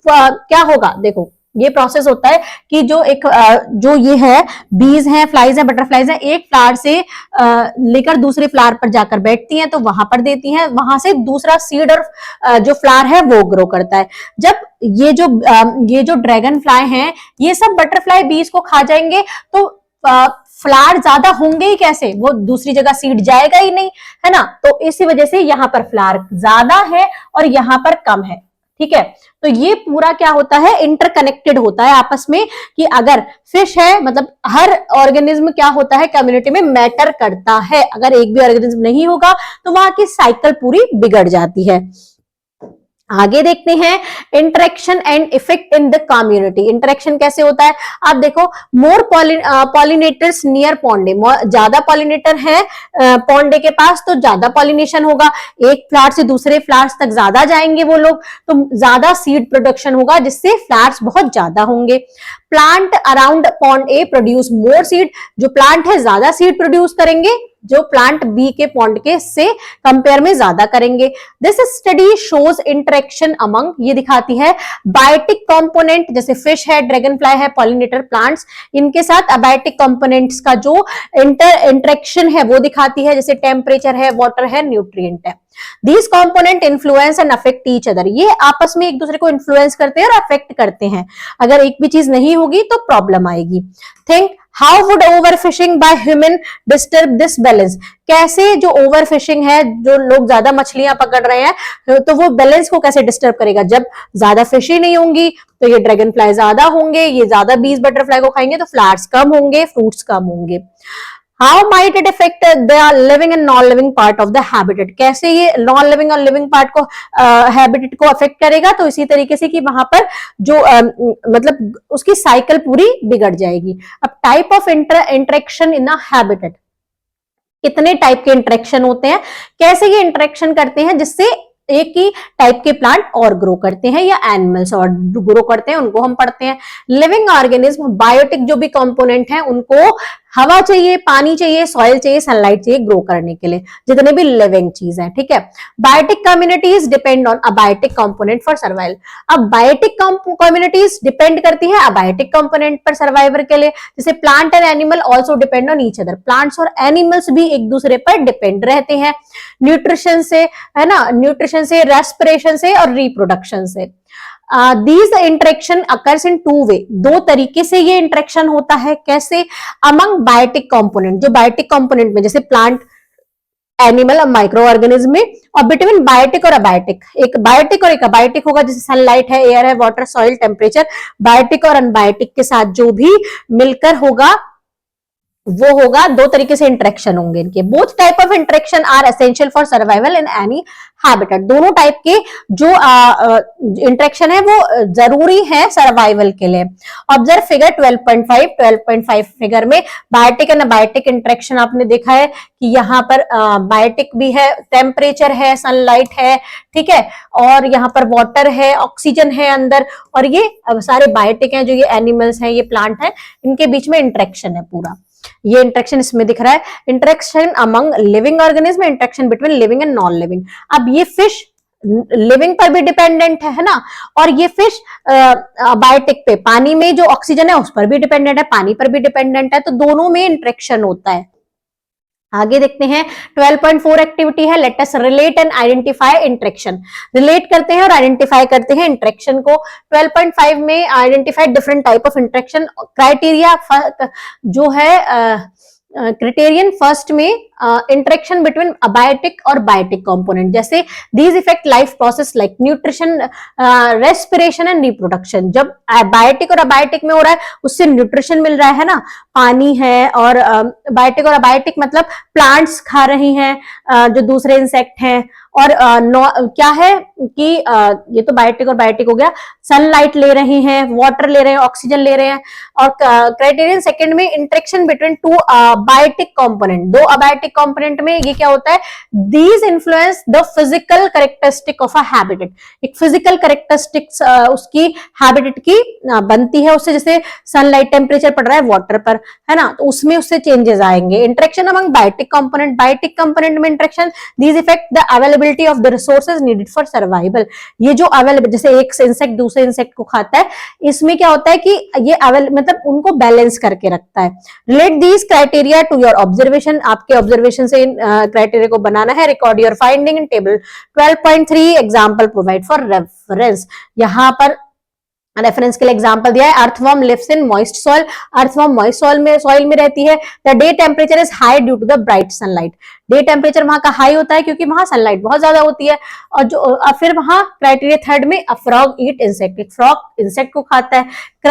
क्या होगा, देखो ये प्रोसेस होता है कि जो ये है, बीज हैं, फ्लाइज हैं, बटरफ्लाइज हैं, एक फ्लावर से लेकर दूसरे फ्लावर पर जाकर बैठती हैं, तो वहां पर देती हैं, वहां से दूसरा सीड और जो फ्लावर है वो ग्रो करता है। जब ये जो ड्रैगन फ्लाई हैं, ये सब बटरफ्लाई बीज को खा जाएंगे, तो फ्लावर ज्यादा होंगे ही कैसे, वो दूसरी जगह सीड जाएगा ही नहीं, है ना। तो इसी वजह से यहाँ पर फ्लावर ज्यादा है और यहाँ पर कम है, ठीक है। तो ये पूरा क्या होता है, इंटरकनेक्टेड होता है आपस में, कि अगर फिश है, मतलब हर ऑर्गेनिज्म क्या होता है, कम्युनिटी में मैटर करता है। अगर एक भी ऑर्गेनिज्म नहीं होगा तो वहां की साइकिल पूरी बिगड़ जाती है। आगे देखते हैं interaction and effect in the community. Interaction कैसे होता है, आप देखो, मोर पॉलिनेटर्स नियर पॉन्डे, ज्यादा पॉलिनेटर है पॉन्डे के पास तो ज्यादा पॉलिनेशन होगा, एक फ्लावर से दूसरे फ्लावर्स तक ज्यादा जाएंगे वो लोग, तो ज्यादा सीड प्रोडक्शन होगा, जिससे फ्लावर्स बहुत ज्यादा होंगे। प्लांट अराउंड पॉन्ड ए प्रोड्यूस मोर सीड, जो प्लांट है ज्यादा सीड प्रोड्यूस करेंगे, जो प्लांट बी के पॉन्ड के से कंपेयर में ज्यादा करेंगे। This study shows interaction among, ये दिखाती है बायोटिक कंपोनेंट, जैसे फिश है, ड्रैगन फ्लाई है, पॉलिनेटर प्लांट्स, इनके साथ अबायोटिक कंपोनेंट्स का जो इंटरेक्शन है वो दिखाती है, जैसे टेम्परेचर है, वाटर है, न्यूट्रिएंट है। These component influence and affect each other, ये आपस में एक दूसरे को इन्फ्लुएंस करते हैं और अफेक्ट करते हैं। अगर एक भी चीज नहीं होगी तो प्रॉब्लम आएगी। Think how would over fishing by human disturb this balance, कैसे जो ओवर फिशिंग है, जो लोग ज्यादा मछलियां पकड़ रहे हैं, तो वो बैलेंस को कैसे डिस्टर्ब करेगा। जब ज्यादा फिश ही नहीं होंगी तो ये ड्रैगन फ्लाई ज्यादा होंगे, ये ज्यादा बीज बटरफ्लाई को खाएंगे तो फ्लावर्स कम होंगे, फ्रूट्स कम होंगे। How might it effect the living and non living part of the habitat, कैसे ये नॉन लिविंग और लिविंग पार्ट को हैबिटेट को अफेक्ट करेगा, तो इसी तरीके से कि वहां पर जो मतलब उसकी साइकिल पूरी बिगड़ जाएगी। अब type of interaction in a habitat, कितने टाइप के इंटरेक्शन होते हैं, कैसे ये इंटरेक्शन करते हैं जिससे एक ही टाइप के प्लांट और ग्रो करते हैं या एनिमल्स और ग्रो करते हैं, उनको हम पढ़ते हैं। लिविंग ऑर्गेनिज्म, बायोटिक जो भी कंपोनेंट हैं, उनको हवा चाहिए, पानी चाहिए, सॉइल चाहिए, सनलाइट चाहिए ग्रो करने के लिए, जितने भी लिविंग चीज है, ठीक है। Biotic communities depend on abiotic component for survival, अब बायोटिक कम्युनिटीज डिपेंड करती है अबायोटिक कंपोनेंट पर सर्वाइवल के लिए, जैसे plant and animal also depend on each other, plants और एनिमल्स भी एक दूसरे पर डिपेंड रहते हैं, न्यूट्रिशन से, है ना, न्यूट्रिशन से, रेस्पिरेशन से और रिप्रोडक्शन से। These interaction occurs in two way, दो तरीके से ये इंटरेक्शन होता है, कैसे, अमंग बायोटिक कंपोनेंट, जो बायोटिक कंपोनेंट में जैसे प्लांट, एनिमल और माइक्रो ऑर्गेनिज्म में, और बिटवीन बायोटिक और अबायोटिक, एक बायोटिक और एक अबायोटिक होगा, जैसे सनलाइट है, एयर है, वाटर, सॉइल, टेम्परेचर, बायोटिक और अनबायोटिक के साथ जो भी मिलकर होगा वो होगा, दो तरीके से इंटरेक्शन होंगे इनके। Both type of interaction are essential for survival in any habitat, दोनों टाइप के जो इंटरेक्शन है वो जरूरी है सर्वाइवल के लिए। ऑब्जर्व फिगर 12.5 फिगर में बायोटिक एंड अबायोटिक इंटरेक्शन आपने देखा है कि यहाँ पर बायोटिक भी है, टेम्परेचर है, सनलाइट है, ठीक है, और यहाँ पर वाटर है, ऑक्सीजन है अंदर, और ये सारे बायोटिक हैं, जो ये एनिमल्स हैं, ये प्लांट है, इनके बीच में इंटरेक्शन है पूरा, ये इंटरेक्शन इसमें दिख रहा है। Interaction among living organism, interaction between living and non living. अब ये फिश लिविंग पर भी डिपेंडेंट है ना, और ये फिश बायोटिक पे, पानी में जो ऑक्सीजन है उस पर भी डिपेंडेंट है, पानी पर भी डिपेंडेंट है, तो दोनों में इंटरेक्शन होता है। आगे देखते हैं 12.4 एक्टिविटी है, let us relate and identify interaction, relate करते हैं और आइडेंटिफाई करते हैं इंटरेक्शन को। 12.5 में identify different type of interaction, criteria जो है क्रिटेरियन फर्स्ट में इंटरेक्शन बिटवीन अबायोटिक और बायोटिक कंपोनेंट, जैसे these effect life process like nutrition, respiration and reproduction. जब बायोटिक और अबायोटिक में हो रहा है उससे न्यूट्रिशन मिल रहा है ना, पानी है, और बायोटिक और अबायोटिक मतलब प्लांट्स खा रही हैं जो दूसरे इंसेक्ट हैं, और क्या है कि ये तो बायोटिक और बायोटिक हो गया, सनलाइट ले रही हैं, वाटर ले रहे हैं, ऑक्सीजन ले रहे हैं। और क्राइटेरियन सेकंड में interaction between two biotic component, दो अबायोटिक कंपोनेंट में ये क्या होता है, these influence the physical characteristic of a habitat, एक फिजिकल कैरेक्टरिस्टिक्स उसकी हैबिटेट की बनती है उससे, जैसे सनलाइट टेम्परेचर पड़ रहा है वाटर पर, है ना, तो उसमें उससे चेंजेस आएंगे। Interaction among biotic component, biotic component में interaction, these effect the availability of the resources needed for survival, ये जो अवेलेबल, जैसे एक इंसेक्ट दूसरे इंसेक्ट को खाता है, इसमें क्या होता है कि ये मतलब उनको बैलेंस करके रखता है। Relate these criteria to your observation, आपके ऑब्जर्वेशन से क्राइटेरिया को बनाना है। Record your finding in table 12.3 example provide for reference, यहाँ पर रेफरेंस के लिए एग्जांपल दिया है। Earthworm lives in moist soil, earthworm moist soil में रहती है। The day temperature is high due to the bright sunlight, day temperature वहां का हाई होता है क्योंकि वहां सनलाइट बहुत ज्यादा होती है। और जो फिर वहां क्राइटेरिया थर्ड में अ फ्रॉग ईट इंसेक्ट, एक फ्रॉग इंसेक्ट को खाता है।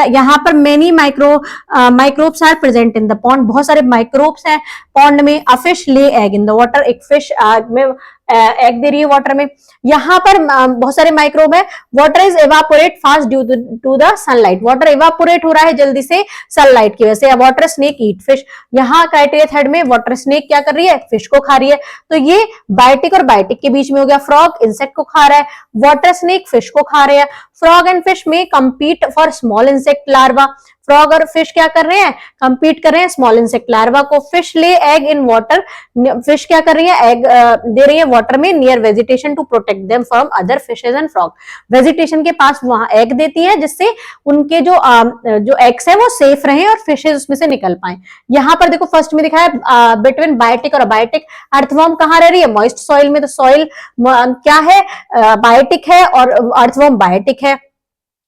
यहाँ पर many microbes are present in the pond, बहुत सारे माइक्रोब्स हैं पॉन्ड में। A fish lay egg in the water, एक फिश में एग दे रही है वाटर में। यहाँ पर बहुत सारे माइक्रोब है। Water is evaporate fast due to the sunlight, water evaporate हो रहा है जल्दी से सनलाइट की वजह से। वाटर स्नेक ईट फिश, यहाँ क्राइटेरिया थर्ड में वाटर स्नेक क्या कर रही है, फिश को खा रही है। तो ये बायोटिक और बायोटिक के बीच में हो गया। फ्रॉग इंसेक्ट को खा रहा है, वाटर स्नेक फिश को खा रहे हैं। फ्रॉग एंड फिश में compete for small insect larva, frog और फिश क्या कर रहे हैं, कंपीट कर रहे हैं स्मॉल इंसेक्ट लार्वा को। Fish lay egg in water, fish क्या कर रही है, एग दे रही है वाटर में near vegetation to protect them from other fishes and frog, vegetation के पास वहां एग देती है जिससे उनके जो एग्स है वो सेफ रहे और फिशेज उसमें से निकल पाए। यहाँ पर देखो फर्स्ट में दिखा है बिटवीन बायोटिक और अबायोटिक। अर्थवर्म कहाँ रह रही है, मॉइस्ट सॉइल में, तो सॉइल क्या है, बायोटिक है और अर्थवर्म बायोटिक है।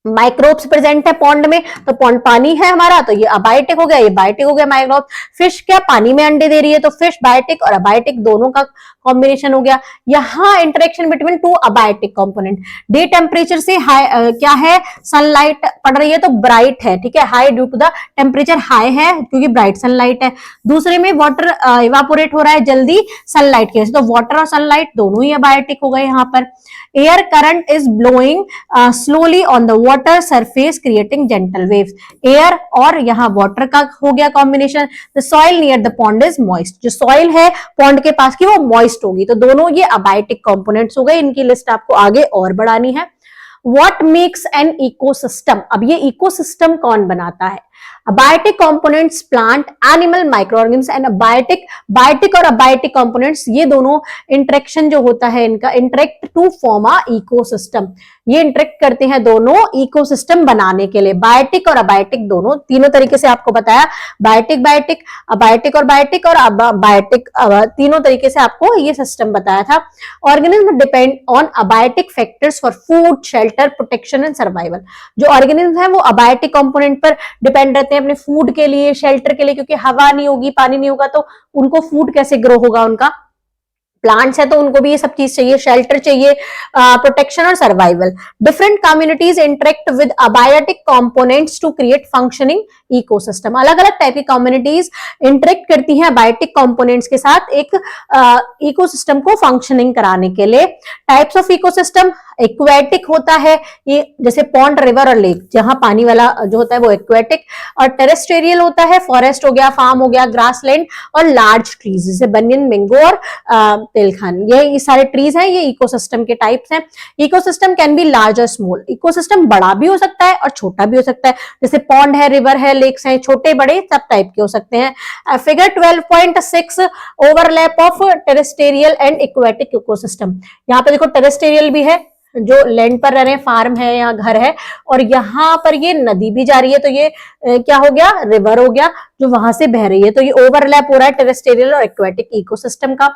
माइक्रोब्स प्रेजेंट है पॉन्ड में, तो पॉन्ड पानी है हमारा, तो ये अबायोटिक हो गया, ये बायोटिक हो गया माइक्रोब। फिश क्या पानी में अंडे दे रही है, तो फिश बायोटिक और अबायोटिक दोनों का कॉम्बिनेशन हो गया। यहाँ interaction between to abiotic component, day temperature से हाई क्या है, सनलाइट पड़ रही है तो ब्राइट है, ठीक है, high due to the temperature high है क्योंकि ब्राइट सनलाइट है। दूसरे में वाटर इवापोरेट हो रहा है जल्दी सनलाइट की वजह से, तो वाटर और सनलाइट दोनों ही अबायोटिक हो गए यहाँ पर। Air current is blowing slowly on the water surface creating gentle waves, air और यहाँ वाटर का हो गया combination. The soil near the pond is moist, जो सॉइल है पॉन्ड के पास की वो मॉइस्ट होगी, तो दोनों ये अबायोटिक कंपोनेंट्स हो गए। इनकी लिस्ट आपको आगे और बढ़ानी है। व्हाट मेक्स एन इकोसिस्टम, अब ये इकोसिस्टम कौन बनाता है? Abiotic components plant, animal, microorganism and abiotic, biotic और अबायोटिक कंपोनेंट्स ये दोनों इंटरेक्शन जो होता है इनका, interact to form a ecosystem, ये इंटरेक्ट करते हैं दोनों इकोसिस्टम बनाने के लिए। बायोटिक और अबायोटिक दोनों, तीनों तरीके से आपको बताया, बायोटिक बायोटिक, अबायोटिक और बायोटिक, और बायोटिक तीनों तरीके से आपको ये सिस्टम बताया था। Organism depend on abiotic factors for food, shelter, protection and survival, जो ऑर्गेनिज्म है वो अबायोटिक कंपोनेंट पर डिपेंड रहते हैं अपने फूड के लिए, शेल्टर के लिए, क्योंकि हवा नहीं होगी, पानी नहीं होगा तो उनको फूड कैसे ग्रो होगा उनका। प्लांट्स है तो उनको भी ये सब चीज चाहिए, शेल्टर चाहिए, प्रोटेक्शन और survival. Different communities interact with abiotic components to create functioning ecosystem, अलग अलग टाइप की कम्युनिटीज इंटरेक्ट करती हैं बायोटिक कंपोनेंट्स के साथ एक इकोसिस्टम को फंक्शनिंग कराने के लिए। टाइप्स ऑफ इकोसिस्टम, एक्वेटिक होता है ये, जैसे पॉन्ड, रिवर और लेक, जहां पानी वाला जो होता है वो एक्वेटिक, और टेरेस्ट्रियल होता है, फॉरेस्ट हो गया, फार्म हो गया, ग्रासलैंड और लार्ज ट्रीज जैसे बनियन, मैंगो और तेलखान, ये सारे ट्रीज हैं, ये इकोसिस्टम के टाइप्स हैं। इकोसिस्टम कैन बी लार्ज और स्मॉल, इकोसिस्टम बड़ा भी हो सकता है और छोटा भी हो सकता है, जैसे पॉन्ड है, रिवर है, लेक्स हैं, छोटे बड़े सब टाइप के हो सकते हैं। Figure 12.6 overlap of terrestrial and aquatic ecosystem, यहाँ पे देखो टेरेस्ट्रियल भी है जो लैंड पर रह रहे हैं, फार्म है या घर है, और यहाँ पर ये नदी भी जा रही है, तो ये क्या हो गया, रिवर हो गया जो वहां से बह रही है, तो ये ओवरलैप हो रहा है टेरेस्ट्रियल और एक्वेटिक इकोसिस्टम का।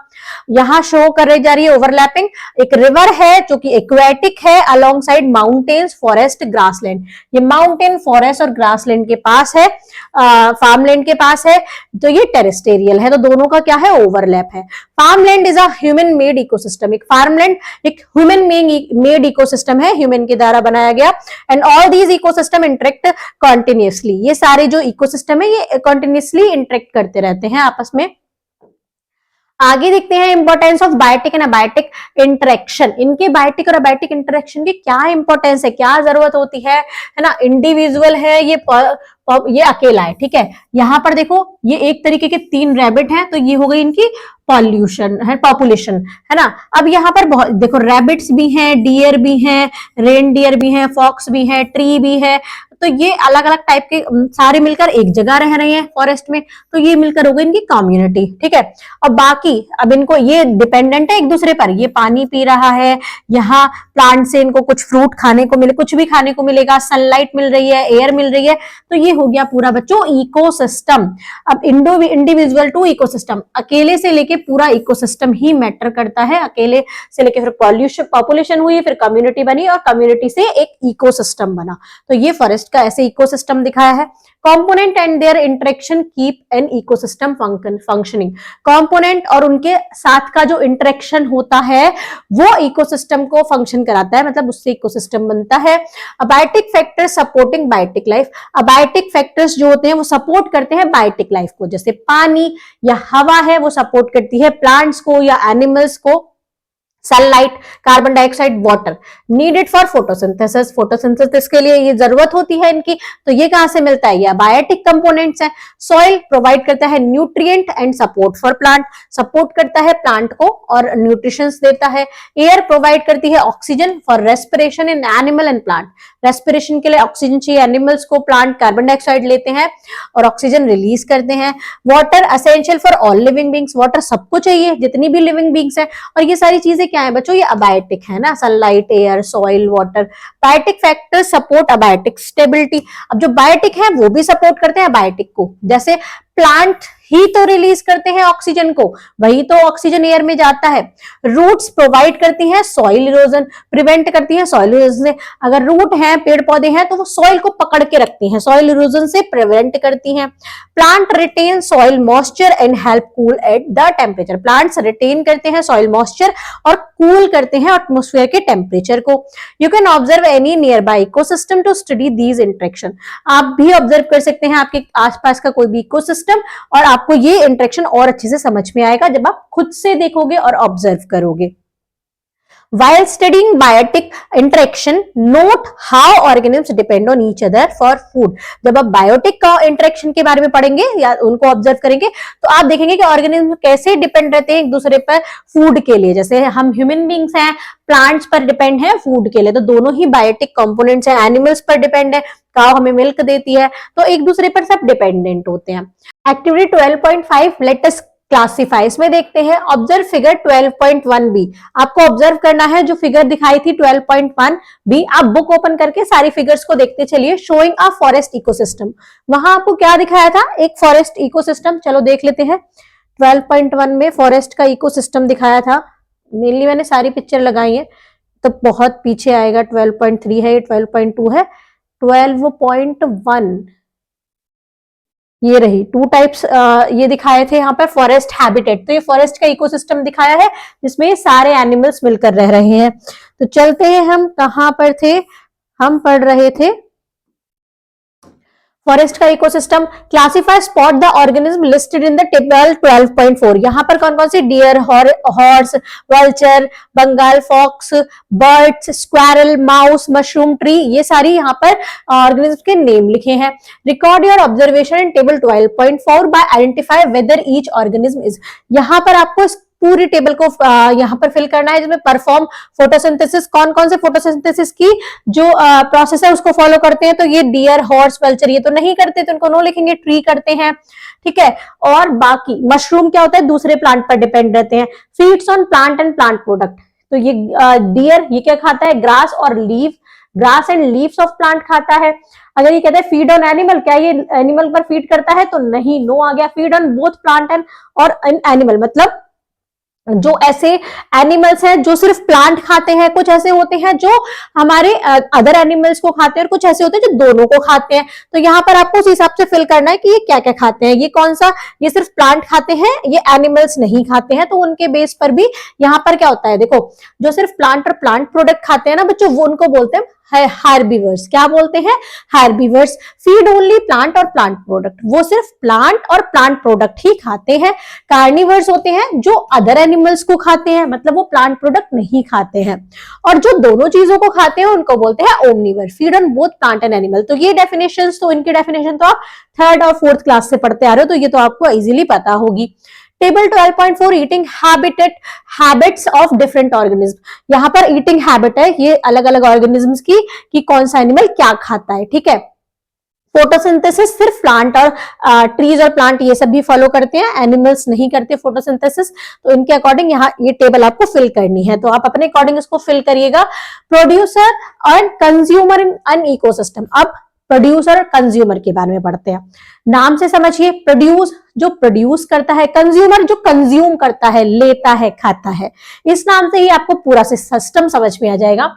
यहाँ शो कर जा रही है ओवरलैपिंग, एक रिवर है जो कि एक्वेटिक है along side mountains, forest, grassland, ये माउंटेन, फॉरेस्ट और ग्रासलैंड के पास है, फार्मलैंड के पास है, तो ये टेरेस्ट्रियल है, तो दोनों का क्या है, ओवरलैप है। Farmland is a human made ecosystem, एक फार्मलैंड एक ह्यूमन मेड इकोसिस्टम है, ह्यूमन के द्वारा बनाया गया। And all these ecosystem interact continuously, ये सारे जो इकोसिस्टम है ये कॉन्टिन्यूसली इंटरेक्ट करते रहते हैं आपस में। आगे देखते हैं importance of biotic and abiotic interaction, इनके बायोटिक और अबायोटिक इंटरेक्शन की क्या इंपॉर्टेंस है, क्या जरूरत होती है ना। इंडिविजुअल है, ये अकेला है, ठीक है। यहाँ पर देखो ये एक तरीके के 3 रैबिट हैं, तो ये हो गई इनकी पॉल्यूशन है, पॉपुलेशन है ना। अब यहाँ पर बहुत देखो रैबिट्स भी हैं, डियर भी हैं, रेन डियर भी हैं, फॉक्स भी है, ट्री भी है, तो ये अलग अलग टाइप के सारे मिलकर एक जगह रह रहे हैं फॉरेस्ट में, तो ये मिलकर हो गई इनकी कम्युनिटी, ठीक है। और बाकी अब इनको ये डिपेंडेंट है एक दूसरे पर, ये पानी पी रहा है, यहाँ प्लांट से इनको कुछ फ्रूट खाने को मिले, कुछ भी खाने को मिलेगा, सनलाइट मिल रही है, एयर मिल रही है, तो ये हो गया पूरा बच्चों इकोसिस्टम। अब इंडिविजुअल टू इकोसिस्टम, अकेले से लेके पूरा इकोसिस्टम ही मैटर करता है, अकेले से लेके फिर पॉपुलेशन हुई, फिर कम्युनिटी बनी और कम्युनिटी से एक इकोसिस्टम बना, तो ये फॉरेस्ट का ऐसे इकोसिस्टम दिखाया है। Component and there interaction keep an ecosystem functioning, component और उनके साथ का जो इंटरेक्शन होता है वो इकोसिस्टम को फंक्शन कराता है, मतलब उससे इकोसिस्टम बनता है। Abiotic factors supporting biotic life, abiotic factors जो होते हैं वो सपोर्ट करते हैं बायोटिक लाइफ को, जैसे पानी या हवा है वो सपोर्ट करती है प्लांट्स को या एनिमल्स को, sunlight, carbon dioxide, water needed for photosynthesis, photosynthesis के लिए ये जरूरत होती है इनकी, तो ये कहां से मिलता है, ये अबायोटिक कंपोनेंट्स हैं। सॉइल प्रोवाइड करता है nutrient and support for plant, support करता है प्लांट को और न्यूट्रिशंस देता है। एयर प्रोवाइड करती है oxygen for respiration in animal and plant, respiration के लिए ऑक्सीजन चाहिए एनिमल्स को, प्लांट कार्बन डाइऑक्साइड लेते हैं और ऑक्सीजन रिलीज करते हैं। Water essential for all living beings, water सबको चाहिए जितनी भी लिविंग बींग्स हैं, और ये सारी चीजें क्या है बच्चों, ये अबायोटिक है ना, sunlight, air, soil, water. Biotic factors support abiotic stability, अब जो बायोटिक है वो भी सपोर्ट करते हैं अबायोटिक को, जैसे प्लांट ही तो रिलीज करते हैं ऑक्सीजन को, वही तो ऑक्सीजन एयर में जाता है। रूट्स प्रोवाइड करती हैं सॉइल इरोजन, प्रिवेंट करती हैं सॉइल इरोजन से। अगर रूट हैं, पेड़ पौधे हैं, तो वो सॉइल को पकड़ के रखती हैं, सॉइल इरोजन से प्रिवेंट करती हैं। Plant retain soil moisture and help cool at the temperature, plants retain करते हैं सॉइल मॉइस्चर और कूल करते हैं एटमॉस्फेयर के टेम्परेचर को। You can observe any near by ecosystem to study these interaction, आप भी ऑब्जर्व कर सकते हैं आपके आसपास का कोई भी इकोसिस्टम, और आपको ये इंटरेक्शन और अच्छे से समझ में आएगा जब आप खुद से देखोगे और ऑब्जर्व करोगे। While studying biotic interaction, note how organisms depend on each other for food. जब आप बायोटिक का इंटरेक्शन के बारे में पढ़ेंगे या उनको ऑब्जर्व करेंगे तो आप देखेंगे कि ऑर्गेनिज्म कैसे डिपेंड रहते हैं एक दूसरे पर फूड के लिए। जैसे हम ह्यूमन बींग्स हैं, प्लांट्स पर डिपेंड है फूड के लिए, तो दोनों ही बायोटिक कंपोनेंट्स हैं। एनिमल्स पर डिपेंड है, काऊ हमें मिल्क देती है, तो एक दूसरे पर सब डिपेंडेंट होते हैं। एक्टिविटी 12.5 लेट अस क्लासिफाई, इसमें देखते हैं ऑब्जर्व फिगर 12.1 बी। आपको ऑब्जर्व करना है जो फिगर दिखाई थी 12.1 बी, आप बुक ओपन करके सारी फिगर्स को देखते चलिए। शोइंग अ फॉरेस्ट इकोसिस्टम, वहां आपको क्या दिखाया था, एक फॉरेस्ट इकोसिस्टम। चलो देख लेते हैं। 12.1 में फॉरेस्ट का इकोसिस्टम दिखाया था, मेनली मैंने सारी पिक्चर लगाई है तो बहुत पीछे आएगा। 12.3 है, 12.2 है, 12.1 ये रही। टू टाइप्स ये दिखाए थे यहाँ पर फॉरेस्ट हैबिटेट, तो ये फॉरेस्ट का इकोसिस्टम दिखाया है जिसमें सारे एनिमल्स मिलकर रह रहे हैं। तो चलते हैं, हम कहां पर थे, हम पढ़ रहे थे फॉरेस्ट का ecosystem. Classify spot the organism listed in the table 12.4। यहाँ पर कौन कौन से, deer, horse, vulture, Bengal fox, birds, squirrel, mouse, mushroom tree, ये सारी यहाँ पर ऑर्गेनिज्म के नेम लिखे हैं। Record your observation in table 12.4 by identify whether each organism is. यहाँ पर आपको पूरी टेबल को यहाँ पर फिल करना है जिसमें परफॉर्म फोटोसिंथेसिस, कौन कौन से फोटोसिंथेसिस की जो प्रोसेस है उसको फॉलो करते हैं। तो ये डियर, हॉर्स, वल्चर ये तो नहीं करते, तो इनको नो लिखेंगे, ट्री करते हैं, ठीक है। और बाकी मशरूम क्या होता है, दूसरे प्लांट पर डिपेंड रहते हैं। Feeds on plant and plant product, तो ये डियर ये क्या खाता है, ग्रास और leaf, grass and leaves of plant खाता है। अगर ये कहते हैं फीड ऑन एनिमल, क्या ये एनिमल पर फीड करता है, तो नहीं, नो आ गया। Feed on both plant and और एनिमल, मतलब जो ऐसे एनिमल्स हैं जो सिर्फ प्लांट खाते हैं, कुछ ऐसे होते हैं जो हमारे अदर एनिमल्स को खाते हैं, और कुछ ऐसे होते हैं जो दोनों को खाते हैं। तो यहाँ पर आपको उस हिसाब से फिल करना है कि ये क्या क्या खाते हैं, ये कौन सा, ये सिर्फ प्लांट खाते हैं, ये एनिमल्स नहीं खाते हैं। तो उनके बेस पर भी यहाँ पर क्या होता है, देखो जो सिर्फ प्लांट और प्लांट प्रोडक्ट खाते हैं ना बच्चों, वो उनको बोलते हैं हार्बीवर्स। क्या बोलते हैं, हार्बीवर्स। फीड ओनली प्लांट और प्लांट प्रोडक्ट, वो सिर्फ प्लांट और प्लांट प्रोडक्ट ही खाते हैं। कार्निवर्स होते हैं जो अदर एनिमल्स को खाते हैं, मतलब वो प्लांट प्रोडक्ट नहीं खाते हैं। और जो दोनों चीजों को खाते हैं उनको बोलते हैं omnivore. Feed on both plant and animal. तो ये डेफिनेशंस, तो इनकी डेफिनेशन तो आप 3rd और 4th क्लास से पढ़ते आ रहे हो, तो ये तो आपको इजीली पता होगी। Table 12.4 eating habits of different organism. यहाँ पर ईटिंग हैबिट है, ये अलग अलग ऑर्गेनिज्म्स की कि कौन सा एनिमल क्या खाता है, ठीक है। फोटोसिंथेसिस सिर्फ प्लांट और ट्रीज और प्लांट ये सब भी फॉलो करते हैं, एनिमल्स नहीं करते फोटोसिंथेसिस। तो इनके अकॉर्डिंग यहाँ ये टेबल आपको फिल करनी है, तो आप अपने अकॉर्डिंग इसको फिल करिएगा। Producer and consumer in an ecosystem. अब प्रोड्यूसर और कंज्यूमर के बारे में पढ़ते हैं। नाम से समझिए, प्रोड्यूस जो प्रोड्यूस करता है, कंज्यूमर जो कंज्यूम करता है, लेता है, खाता है। इस नाम से ही आपको पूरा सिस्टम समझ में आ जाएगा।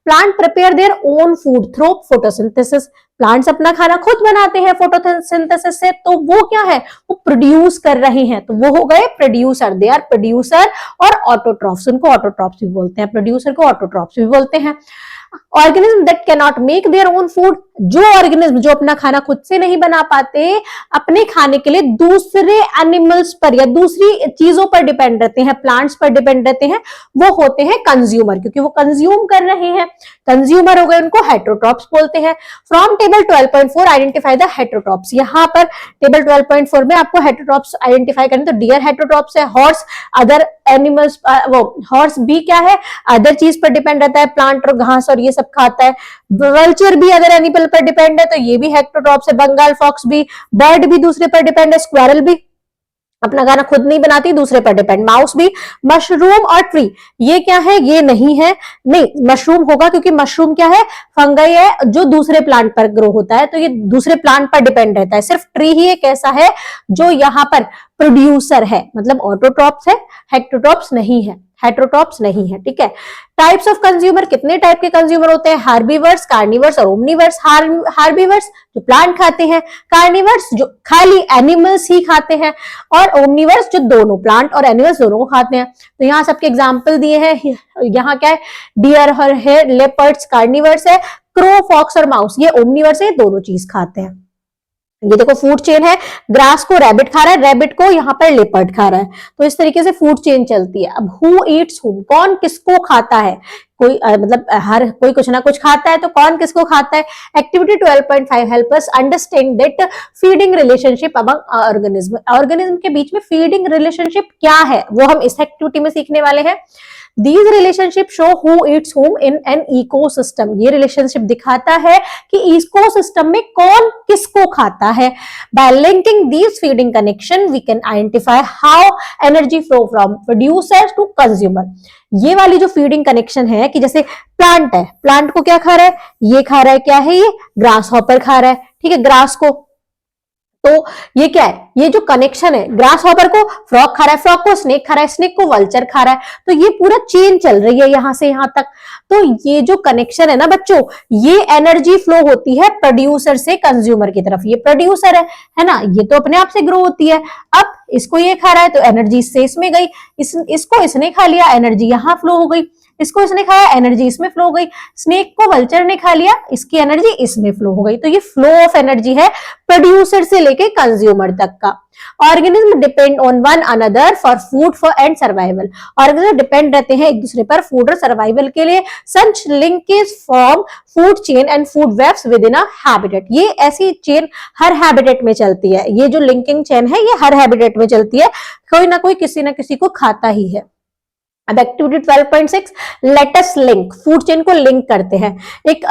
Plant prepare their own food through photosynthesis. Plants अपना खाना खुद बनाते हैं फोटोसिंथेसिस से, तो वो क्या है, वो प्रोड्यूस कर रहे हैं, तो वो हो गए प्रोड्यूसर। दे आर प्रोड्यूसर और ऑटोट्रॉफ्स, उनको ऑटोट्रॉफ्स भी बोलते हैं, प्रोड्यूसर को ऑटोट्रॉफ्स भी बोलते हैं। Organism that can not make their own food, जो ऑर्गेनिज्म जो अपना खाना खुद से नहीं बना पाते, अपने खाने के लिए दूसरे एनिमल्स पर या दूसरी चीजों पर डिपेंड रहते हैं, प्लांट्स पर डिपेंड रहते हैं, वो होते हैं कंज्यूमर, क्योंकि वो कंज्यूम कर रहे हैं। कंज्यूमर हो गए, उनको हेटेरोट्रॉप्स बोलते हैं। From table 12.4 identify the heterotrophs. यहाँ पर टेबल 12.4 में आपको हेटेरोट्रॉप्स आइडेंटिफाई करने, तो डियर हेटेरोट्रॉप्स है, हॉर्स अदर एनिमल्स, वो हॉर्स भी क्या है, अदर चीज पर डिपेंड रहता है, प्लांट और घास और ये सब खाता है। वल्चर भी अदर एनिमल पर डिपेंड है, तो ये भी हेटेरोट्रॉप्स है। बंगाल फॉक्स भी, बर्ड भी दूसरे पर डिपेंड है, स्क्वारल भी अपना गाना खुद नहीं बनाती, दूसरे पर डिपेंड। माउस भी। मशरूम और ट्री, ये क्या है? ये नहीं है, नहीं मशरूम होगा क्योंकि मशरूम क्या है? फंगाई है जो दूसरे प्लांट पर ग्रो होता है, तो ये दूसरे प्लांट पर डिपेंड रहता है। सिर्फ ट्री ही एक ऐसा है जो यहाँ पर प्रोड्यूसर है, मतलब ऑटोट्रॉप्स है, हेक्टोट्रॉप्स नहीं है, हेट्रोट्रॉप्स नहीं है, ठीक है। टाइप्स ऑफ कंज्यूमर, कितने टाइप के कंज्यूमर होते हैं? हार्बीवर्स, कार्निवर्स और ओमनीवर्स। हार्बीवर्स जो प्लांट खाते हैं, कार्निवर्स जो खाली एनिमल्स ही खाते हैं, और ओमनीवर्स जो दोनों प्लांट और एनिमल्स दोनों को खाते हैं। तो यहाँ सबके एग्जाम्पल दिए हैं। यहाँ क्या है? डियर है, लेपर्ड्स कार्निवर्स है, क्रो, फॉक्स और माउस ये ओमनीवर्स है, दोनों चीज खाते हैं। ये देखो फूड चेन है, ग्रास को रैबिट खा रहा है, रैबिट को यहाँ पर लेपर्ड खा रहा है, तो इस तरीके से फूड चेन चलती है। अब हु ईट्स हुम, कौन किसको खाता है? कोई मतलब हर कोई कुछ ना कुछ खाता है, तो कौन किसको खाता है? Activity 12.5 help us understand that feeding relationship among organism. Organism के बीच में फीडिंग रिलेशनशिप क्या है वो हम इस एक्टिविटी में सीखने वाले हैं। These relationship show who eats whom in an ecosystem। ये रिलेशनशिप दिखाता है कि इकोसिस्टम में कौन किसको खाता है। By linking these feeding connection, we can identify how energy flow from producers to consumer। ये वाली जो फीडिंग कनेक्शन है कि जैसे प्लांट है, प्लांट को क्या खा रहा है? ये खा रहा है, क्या है ये? ग्रास हॉपर खा रहा है, ठीक है, ग्रास को। तो ये क्या है? ये जो कनेक्शन है, ग्रास हॉपर को फ्रॉग खा रहा है, फ्रॉग को स्नेक खा रहा है, स्नेक को वल्चर खा रहा है, तो ये पूरा चेन चल रही है यहां से यहां तक। तो ये जो कनेक्शन है ना बच्चों, ये एनर्जी फ्लो होती है प्रोड्यूसर से कंज्यूमर की तरफ। ये प्रोड्यूसर है ना, ये तो अपने आप से ग्रो होती है। अब इसको ये खा रहा है तो एनर्जी इससे इसमें गई, इसको इसने खा लिया, एनर्जी यहां फ्लो हो गई, इसको इसने खाया, एनर्जी इसमें फ्लो हो गई, स्नेक को वल्चर ने खा लिया, इसकी एनर्जी इसमें फ्लो हो गई। तो ये फ्लो ऑफ एनर्जी है प्रोड्यूसर से लेके कंज्यूमर तक का। Organism depend on one another for food for and survival. Organism depend रहते हैं एक दूसरे पर फूड और सर्वाइवल के लिए। Such linkage form food chain and food webs within a habitat. ये ऐसी चेन हर हैबिटेट में चलती है। ये जो लिंकिंग चेन है ये हर हैबिटेट में चलती है, कोई ना कोई किसी ना किसी को खाता ही है। अब activity 12.6 let's link, food chain को लिंक करते हैं। एक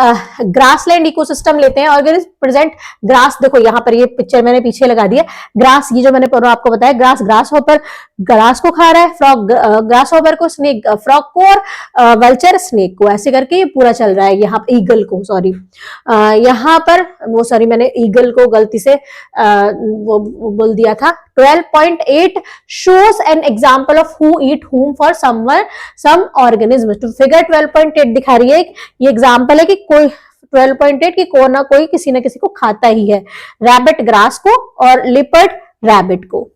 ग्रासलैंड इकोसिस्टम लेते हैं। ऑर्गेनिज्म प्रेजेंट ग्रास, देखो यहाँ पर ये पिक्चर मैंने पीछे लगा दिया। ग्रास, ये जो मैंने आपको बताया, ग्रास, ग्रास हॉपर ग्रास को खा रहा है, फ्रॉग ग्रास हॉपर को, स्नेक फ्रॉग को, और वल्चर स्नेक को, ऐसे करके ये पूरा चल रहा है। यहाँ ईगल को, सॉरी यहाँ पर वो, सॉरी मैंने ईगल को गलती से वो बोल दिया था। 12.8 shows an example of who eat whom for some organism। तो फिगर 12.8 दिखा रही है, ये एग्जांपल है कि कोई 12.8 की कोई ना कोई किसी ना किसी को खाता ही है। रैबिट ग्रास को और लिपर्ड रैबिट को।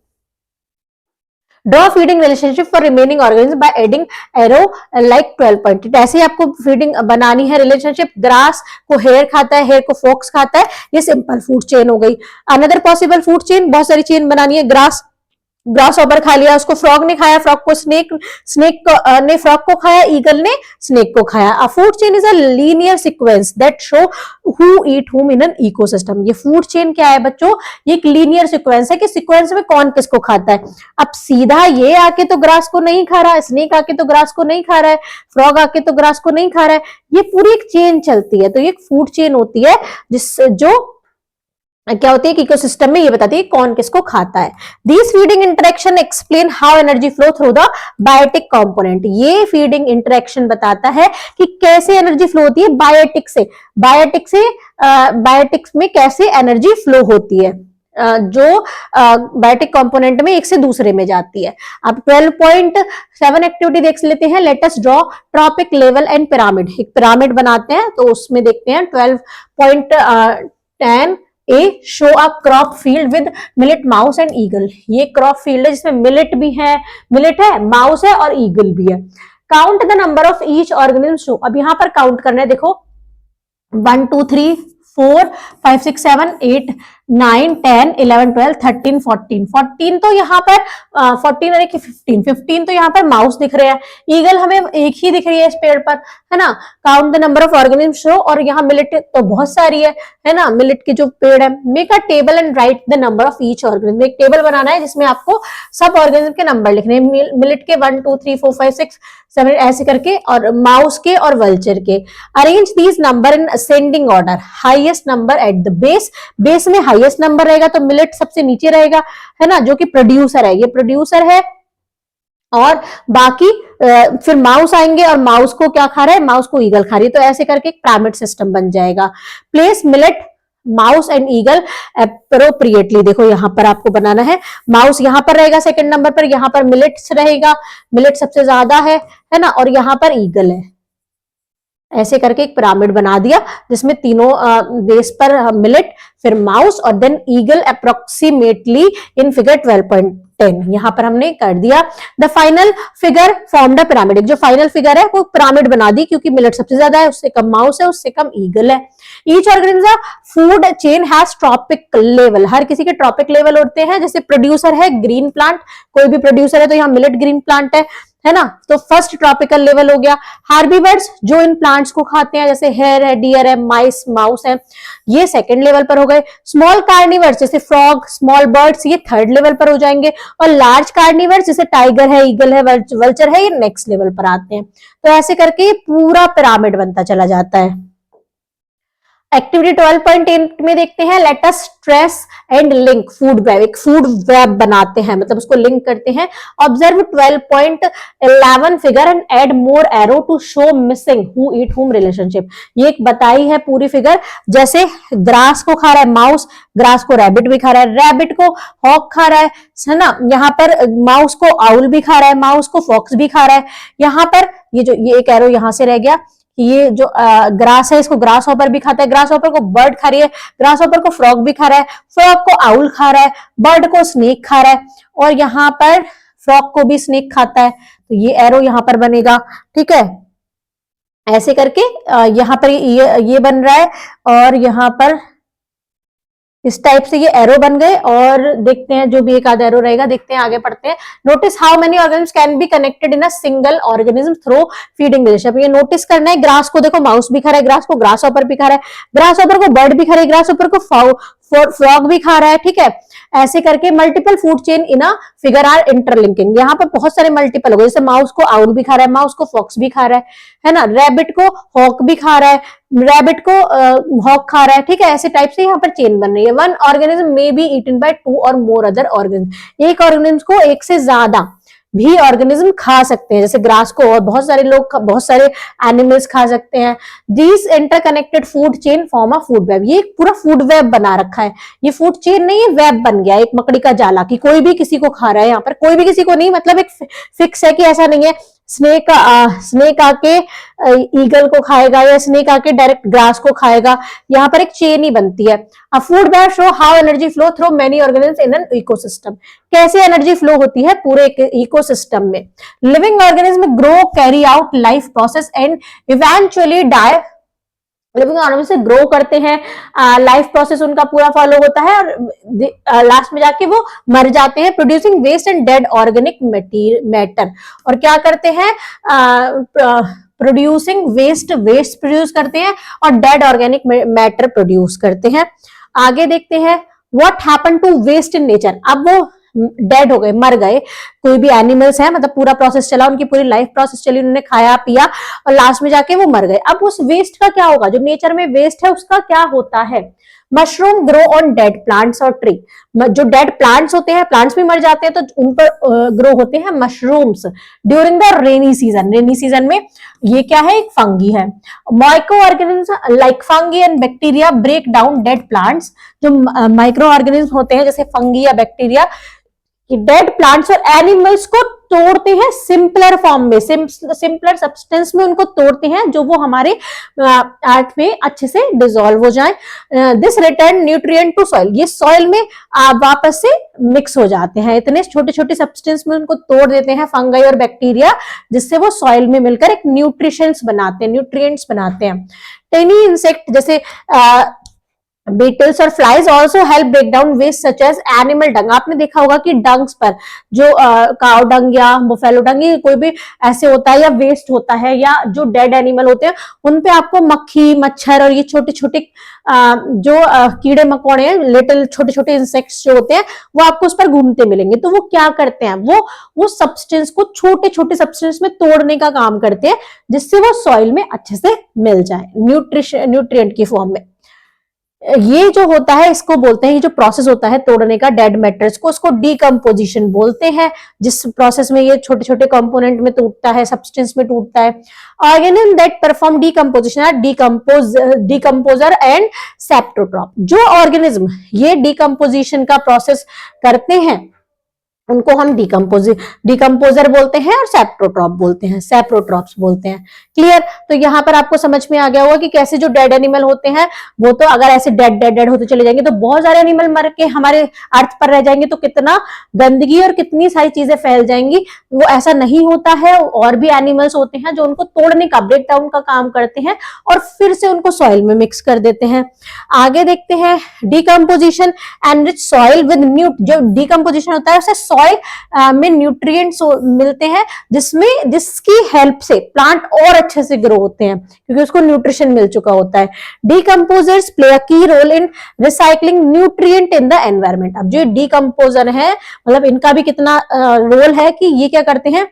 Draw feeding relationship for remaining organism by adding arrow like 12.8। ऐसे ही आपको फीडिंग बनानी है रिलेशनशिप। ग्रास को हेयर खाता है, हेयर को फॉक्स खाता है, ये सिंपल फूड चेन हो गई। अनदर पॉसिबल फूड चेन, बहुत सारी चेन बनानी है। ग्रास हॉपर खा लिया, उसको फ्रॉग ने खाया, फ्रॉग को स्नेक ने फ्रॉग को खाया, ईगल ने स्नेक को खाया। अ food chain is a linear sequence that show who eat हुम इन एन इकोसिस्टम। ये फूड चेन क्या है बच्चों? ये एक लीनियर सीक्वेंस है कि सीक्वेंस में कौन किसको खाता है। अब सीधा ये आके तो ग्रास को नहीं खा रहा है, स्नेक आके तो ग्रास को नहीं खा रहा है, फ्रॉग आके तो ग्रास को नहीं खा रहा है, ये पूरी एक चेन चलती है। तो ये एक फूड चेन होती है जो क्या होती है कि इकोसिस्टम में ये बताती है कौन किसको खाता है। This feeding interaction explain how energy flow through the biotic component. ये फीडिंग इंटरेक्शन बताता है कि कैसे एनर्जी फ्लो होती है बायोटिक से। बायोटिक्स में कैसे एनर्जी फ्लो होती है जो बायोटिक कंपोनेंट में एक से दूसरे में जाती है। अब 12.7 एक्टिविटी देख लेते हैं। Let us draw trophic level and pyramid. एक पिरामिड बनाते हैं, तो उसमें देखते हैं 12.10 A show a crop field with millet, mouse and eagle. ये क्रॉप फील्ड है जिसमें मिलेट है, माउस है और ईगल भी है। Count the number of each organism show. अब यहाँ पर काउंट करना है, देखो 1 2 3 4 5 6 7 8 9 10 11 12 13 14 14 तो यहाँ पर 14 और 15 तो यहाँ पर माउस दिख रहे हैं। ईगल हमें एक ही दिख रही है इस पेड़ पर, है ना। Count the number of organism show, और यहाँ मिलेट तो बहुत सारी है ना, मिलेट के जो पेड़ है। Make a table and right the number of each organism. एक टेबल बनाना है जिसमें आपको सब ऑर्गेनिज्म के नंबर लिखने हैं। मिलेट के 1 2 3 4 5 6 7 ऐसे करके, और माउस के और वल्चर के। Arrange these number in ascending order, highest highest number at the base, base में हाईएस्ट नंबर रहेगा तो मिलेट सबसे नीचे रहेगा, है ना, जो कि प्रोड्यूसर है, ये प्रोड्यूसर है। और बाकी फिर माउस आएंगे और माउस को क्या खा रहा है, माउस को ईगल खा रही है, तो ऐसे करके एक पिरामिड सिस्टम बन जाएगा। Place millet mouse and eagle appropriately, देखो यहां पर आपको बनाना है, माउस यहां पर रहेगा सेकंड नंबर पर, यहां पर मिलेट्स रहेगा, मिलेट सबसे ज्यादा है ना, और यहां पर ईगल है। ऐसे करके एक पिरामिड बना दिया जिसमें तीनों बेस पर मिलेट, फिर माउस और then eagle approximately in figure 12.10 यहां पर हमने कर दिया। The final figure formed a pyramid, जो फाइनल फिगर है वो पिरामिड बना दी, क्योंकि मिलेट सबसे ज्यादा है, उससे कम माउस है, उससे कम ईगल है। Each organism food chain has trophic level, हर किसी के ट्रॉपिक लेवल होते हैं। जैसे प्रोड्यूसर है ग्रीन प्लांट, कोई भी प्रोड्यूसर है तो यहाँ मिलेट ग्रीन प्लांट है ना, तो फर्स्ट ट्रॉपिकल लेवल हो गया। हार्बीवर्ड्स जो इन प्लांट्स को खाते हैं, जैसे हेयर है, डियर है, माइस, माउस है, ये सेकंड लेवल पर हो गए। स्मॉल कार्निवर्स जैसे फ्रॉग, स्मॉल बर्ड्स, ये थर्ड लेवल पर हो जाएंगे। और लार्ज कार्निवर्स जैसे टाइगर है, ईगल है, वल्चर है, ये नेक्स्ट लेवल पर आते हैं। तो ऐसे करके पूरा पिरामिड बनता चला जाता है। एक्टिविटी 12.8 में देखते हैं, let us trace and link food web, एक फूड वेब बनाते हैं, मतलब उसको लिंक करते हैं। Observe 12.11 figure and add more arrow to show missing who eat whom relationship. ये एक बताई है पूरी फिगर, जैसे ग्रास को खा रहा है माउस, ग्रास को रैबिट भी खा रहा है, रैबिट को हॉक खा रहा है ना, यहाँ पर माउस को आउल भी खा रहा है, माउस को फॉक्स भी खा रहा है। यहाँ पर ये एक एरो यहां से रह गया, ये जो ग्रास है इसको ग्रास हॉपर भी खाता है, ग्रास हॉपर को बर्ड खा रही है, ग्रास हॉपर को फ्रॉग भी खा रहा है, फ्रॉग को आउल खा रहा है, बर्ड को स्नेक खा रहा है, और यहाँ पर फ्रॉग को भी स्नेक खाता है, तो ये एरो यहाँ पर बनेगा। ठीक है, ऐसे करके यहाँ पर ये बन रहा है, और यहाँ पर इस टाइप से ये एरो बन गए। और देखते हैं जो भी एक आधा एरो रहेगा, देखते हैं आगे पढ़ते हैं। Notice how many organism can be connected in a single organism through feeding relationship. ये नोटिस करना है, ग्रास को देखो माउस भी खा रहा है, ग्रास को ग्रास हॉपर भी खा रहा है, ग्रास हॉपर को बर्ड भी खा रहा है, ग्रास हॉपर को फ्रॉग भी खा रहा है। ठीक है, ऐसे करके multiple food chain in a figure are interlinking. यहाँ पर बहुत सारे मल्टीपल हो गए, जैसे माउस को आउल भी खा रहा है, माउस को फॉक्स भी खा रहा है ना, रैबिट को हॉक भी खा रहा है, रैबिट को हॉक खा रहा है। ठीक है, ऐसे टाइप से यहाँ पर चेन बन रही है। One organism may be eaten by two और मोर अदर ऑर्गेनिज्म, एक ऑर्गेनिज्म को एक से ज्यादा भी ऑर्गेनिज्म खा सकते हैं, जैसे ग्रास को और बहुत सारे लोग, बहुत सारे एनिमल्स खा सकते हैं। This interconnected food chain form a food web, ये एक पूरा फूड वेब बना रखा है। ये फूड चेन नहीं है, वेब बन गया, एक मकड़ी का जाला की कोई भी किसी को खा रहा है। यहाँ पर कोई भी किसी को नहीं, मतलब एक फिक्स है कि ऐसा नहीं है स्नेक आके ईगल को खाएगा या स्नेक आके डायरेक्ट ग्रास को खाएगा। यहाँ पर एक चेन ही बनती है। A food web show how energy flow through many organism in an ecosystem, कैसे एनर्जी फ्लो होती है पूरे इकोसिस्टम में। Living organism grow, carry out life process and eventually die. Living organism से ग्रो करते हैं, लाइफ प्रोसेस उनका पूरा फॉलो होता है, और लास्ट में जाके वो मर जाते हैं। Producing waste and dead organic matter, और क्या करते हैं, प्रोड्यूसिंग वेस्ट प्रोड्यूस करते हैं और डेड ऑर्गेनिक मैटर प्रोड्यूस करते हैं। आगे देखते हैं, what happen to waste in nature. अब वो डेड हो गए, मर गए, कोई भी एनिमल्स है, मतलब पूरा प्रोसेस चला, उनकी पूरी लाइफ प्रोसेस चली, उन्होंने खाया पिया और लास्ट में जाके वो मर गए। अब उस वेस्ट का क्या होगा, जो नेचर में वेस्ट है उसका क्या होता है। Mushroom grow on dead plants और ट्री, जो डेड प्लांट्स होते हैं, प्लांट्स भी मर जाते हैं तो उन पर ग्रो होते हैं mushrooms. During the rainy season में ये क्या है, एक फंगी है। Micro organism like fungi and bacteria break down dead plants, जो माइक्रो ऑर्गेनिज्म होते हैं जैसे फंगी या बैक्टीरिया, डेड प्लांट्स और एनिमल्स को तोड़ते हैं सिंपलर फॉर्म में, सिंपलर सब्सटेंस में उनको तोड़ते हैं, जो वो हमारे अर्थ में अच्छे से डिसॉल्व हो जाए। This return nutrient to soil, ये सॉइल में वापस से मिक्स हो जाते हैं, इतने छोटे छोटे सब्सटेंस में उनको तोड़ देते हैं फंगाई और बैक्टीरिया, जिससे वो सॉइल में मिलकर एक न्यूट्रिशंस बनाते हैं, न्यूट्रिएंट्स बनाते हैं। टेनी इंसेक्ट जैसे बीटल्स और flies also help break down waste such as animal dung. आपने देखा होगा कि डंग्स पर जो काउ डंग या बुफेलो डंग, कोई भी ऐसे होता है या वेस्ट होता है, या जो डेड एनिमल होते हैं उन पे आपको मक्खी, मच्छर और ये छोटे छोटे जो कीड़े मकोड़े हैं, लिटिल छोटे छोटे इंसेक्ट्स जो होते हैं, वो आपको उस पर घूमते मिलेंगे। तो वो क्या करते हैं, वो सब्सटेंस को छोटे छोटे सब्सटेंस में तोड़ने का काम करते हैं, जिससे वो सॉइल में अच्छे से मिल जाए न्यूट्रिएंट की फॉर्म में। ये जो होता है इसको बोलते हैं, ये जो प्रोसेस होता है तोड़ने का डेड मैटर्स को, उसको डीकम्पोजिशन बोलते हैं। जिस प्रोसेस में ये छोटे छोटे कंपोनेंट में टूटता है, सब्सटेंस में टूटता है। Organism that perform decomposition are decomposer and saprotroph. जो ऑर्गेनिज्म ये डीकम्पोजिशन का प्रोसेस करते हैं उनको हम डीकम्पोजर बोलते हैं और सेप्रोट्रॉप्स बोलते हैं। क्लियर? तो यहाँ पर आपको समझ में आ गया होगा कि कैसे जो डेड एनिमल होते हैं वो तो अगर ऐसे डेड होते चले जाएंगे तो बहुत सारे एनिमल मर के हमारे अर्थ पर रह जाएंगे, तो कितना गंदगी और कितनी सारी चीजें फैल जाएंगी। वो ऐसा नहीं होता है, और भी एनिमल्स होते हैं जो उनको तोड़ने का, ब्रेक डाउन का काम करते हैं और फिर से उनको सॉइल में मिक्स कर देते हैं। आगे देखते हैं, डीकम्पोजिशन एनरिच सॉइल विद जो डीकम्पोजिशन होता है उससे सॉइल में न्यूट्रिएंट्स मिलते हैं, जिसकी हेल्प से प्लांट और अच्छे से ग्रो होते हैं, क्योंकि उसको न्यूट्रिशन मिल चुका होता है। Decomposers play a key role in recycling nutrient in the environment. अब जो डीकम्पोजर है, मतलब इनका भी कितना रोल है कि ये क्या करते हैं,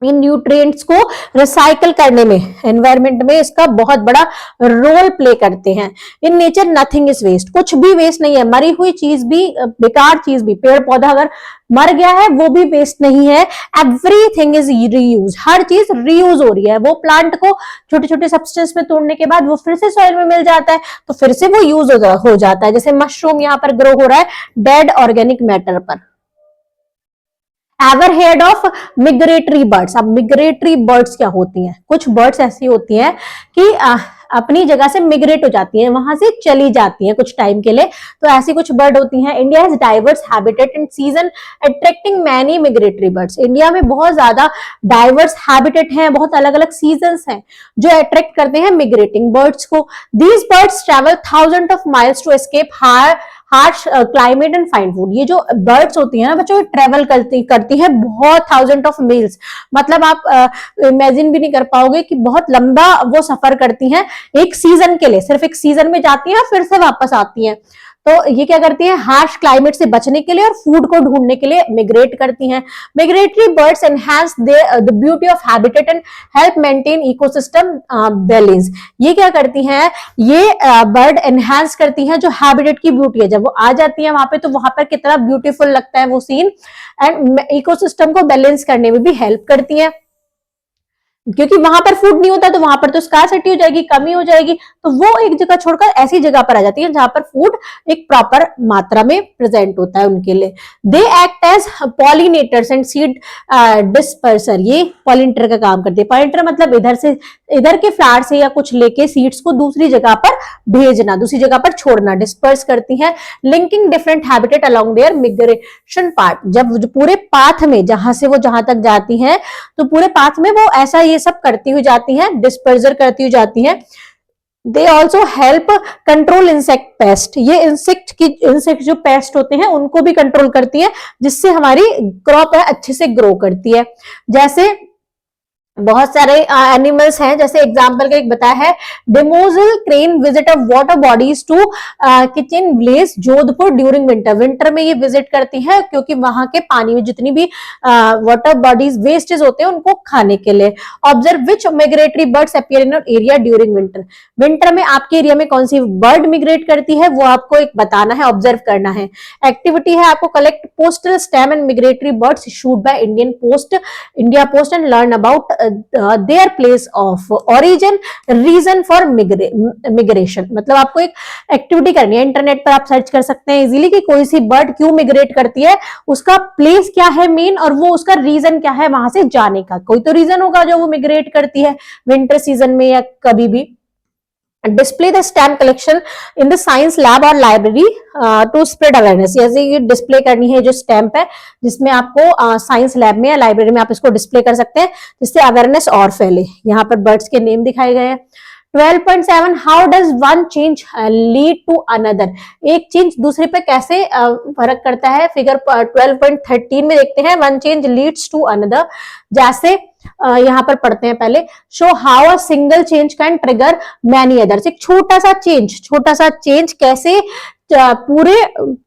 इन न्यूट्रिएंट्स को रिसाइकल करने में, एनवायरमेंट में इसका बहुत बड़ा रोल प्ले करते हैं। In nature nothing is waste, कुछ भी वेस्ट नहीं है, मरी हुई चीज भी, बेकार चीज भी, पेड़ पौधा अगर मर गया है वो भी वेस्ट नहीं है। एवरीथिंग इज रीयूज, हर चीज रीयूज हो रही है। वो प्लांट को छोटे छोटे सब्सटेंस में तोड़ने के बाद वो फिर से सॉइल में मिल जाता है, तो फिर से वो यूज हो जाता है। जैसे मशरूम यहाँ पर ग्रो हो रहा है डेड ऑर्गेनिक मैटर पर। Ever heard of migratory birds. अब मिग्रेटरी बर्ड्स क्या होती हैं? कुछ बर्ड्स ऐसी होती हैं कि अपनी जगह से मिग्रेट हो जाती हैं, वहां से चली जाती हैं कुछ टाइम के लिए। तो ऐसी कुछ बर्ड होती हैं। India has diverse habitat and season attracting many migratory birds. India में बहुत ज्यादा डाइवर्स हैबिटेट हैं, बहुत अलग अलग सीजन्स हैं जो अट्रैक्ट करते हैं मिग्रेटिंग बर्ड्स को। These birds travel thousand of miles to escape harsh climate and find food. ये जो बर्ड्स होती है ना बच्चों, ट्रेवल करती है बहुत थाउजेंड ऑफ मील्स, मतलब आप इमेजिन भी नहीं कर पाओगे कि बहुत लंबा वो सफर करती हैं एक सीजन के लिए। सिर्फ एक सीजन में जाती हैं फिर से वापस आती हैं। तो ये क्या करती हैं, हार्श क्लाइमेट से बचने के लिए और फूड को ढूंढने के लिए मिग्रेट करती हैं। Migratory birds enhance the beauty of habitat and help maintain ecosystem balance. ये क्या करती हैं, ये बर्ड एनहांस करती हैं जो हैबिटेट की ब्यूटी है। जब वो आ जाती है वहां पे तो वहां पर कितना ब्यूटीफुल लगता है वो सीन, एंड इकोसिस्टम को बैलेंस करने में भी हेल्प करती है। क्योंकि वहां पर फूड नहीं होता तो वहां पर तो स्कार्सिटी हो जाएगी, कमी हो जाएगी, तो वो एक जगह छोड़कर ऐसी जगह पर आ जाती है जहां पर फूड एक प्रॉपर मात्रा में प्रेजेंट होता है उनके लिए। They act as pollinators and seed disperser. ये पॉलिनेटर का काम करते हैं। पॉलिनेटर मतलब इधर के फ्लावर से या कुछ लेके सीड्स को दूसरी जगह पर भेजना, दूसरी जगह पर छोड़ना। डिस्पर्स करती हैं। Linking different habitat along their migration path. जब पूरे पाथ में जहां से वो जहां तक जाती हैं तो पूरे पाथ में वो ऐसा ये सब करती हुई जाती हैं, डिस्पर्जर करती हुई जाती हैं। They also help control insect pest. ये इंसेक्ट जो पेस्ट होते हैं उनको भी कंट्रोल करती है, जिससे हमारी क्रॉप है अच्छे से ग्रो करती है। जैसे बहुत सारे एनिमल्स हैं, जैसे एग्जांपल का एक बताया है, demoiselle crane visit of water bodies to Khichan village Jodhpur during winter. Winter में ये विजिट करती है क्योंकि वहां के पानी में जितनी भी वाटर बॉडीज वेस्टेज होते हैं उनको खाने के लिए। Observe which migratory birds appear in area during winter. Winter में आपके एरिया में कौन सी बर्ड मिग्रेट करती है वो आपको एक बताना है, ऑब्जर्व करना है। एक्टिविटी है आपको collect postal stamp and migratory birds issued by India Post and learn about their place of origin, reason for migration. मतलब आपको एक एक्टिविटी करनी है, इंटरनेट पर आप सर्च कर सकते हैं इजीली कि कोई सी बर्ड क्यों मिग्रेट करती है, उसका प्लेस क्या है मेन, और वो उसका रीजन क्या है वहां से जाने का। कोई तो रीजन होगा जो वो मिग्रेट करती है विंटर सीजन में या कभी भी। Display the stamp collection in the science lab और लाइब्रेरी टू स्प्रेड अवेयरनेस। जैसे ये डिस्प्ले करनी है जो स्टैम्प है, जिसमें आपको साइंस लैब में या लाइब्रेरी में आप इसको डिस्प्ले कर सकते हैं, जिससे अवेयरनेस और फैले। यहाँ पर बर्ड्स के नेम दिखाए गए हैं। 12.7 how does one change lead to another. एक चेंज दूसरे पे कैसे फर्क करता है। फिगर 12.13 में देखते हैं, one change leads to another. जैसे यहाँ पर पढ़ते हैं पहले, show how a single change can trigger many others. एक छोटा सा चेंज कैसे पूरे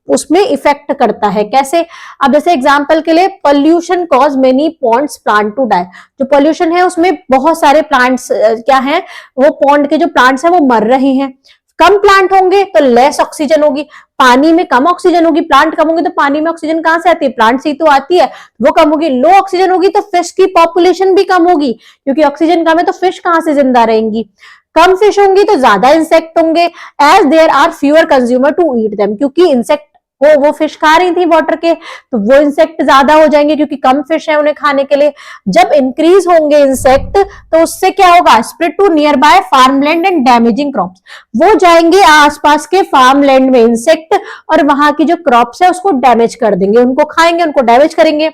उसमें इफेक्ट करता है, कैसे। अब जैसे एग्जांपल के लिए, pollution cause many ponds plant to die. जो पोल्यूशन है उसमें बहुत सारे प्लांट्स क्या हैं, वो पॉन्ड के जो प्लांट्स हैं वो मर रहे हैं। कम प्लांट होंगे तो लेस ऑक्सीजन होगी, पानी में कम ऑक्सीजन होगी, प्लांट कम होंगे तो पानी में ऑक्सीजन कहां से आती है, प्लांट से ही तो आती है, वो कम होगी। लो ऑक्सीजन होगी तो फिश की पॉपुलेशन भी कम होगी, क्योंकि ऑक्सीजन कम है तो फिश कहां से जिंदा रहेंगी। कम फिश होंगी तो ज्यादा इंसेक्ट होंगे, as there are fewer consumer to eat them, क्योंकि इंसेक्ट वो फिश खा रही थी वाटर के, तो वो इंसेक्ट ज्यादा हो जाएंगे क्योंकि कम फिश है उन्हें खाने के लिए। जब इंक्रीज होंगे इंसेक्ट तो उससे क्या होगा, spread to near by farmland and damaging crops, वो जाएंगे आसपास के फार्मलैंड में इंसेक्ट और वहां की जो क्रॉप्स है उसको डैमेज कर देंगे, उनको खाएंगे, उनको डैमेज करेंगे।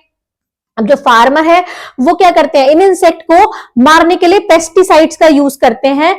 अब जो फार्मर है वो क्या करते हैं, इन इंसेक्ट को मारने के लिए पेस्टिसाइड्स का यूज करते हैं,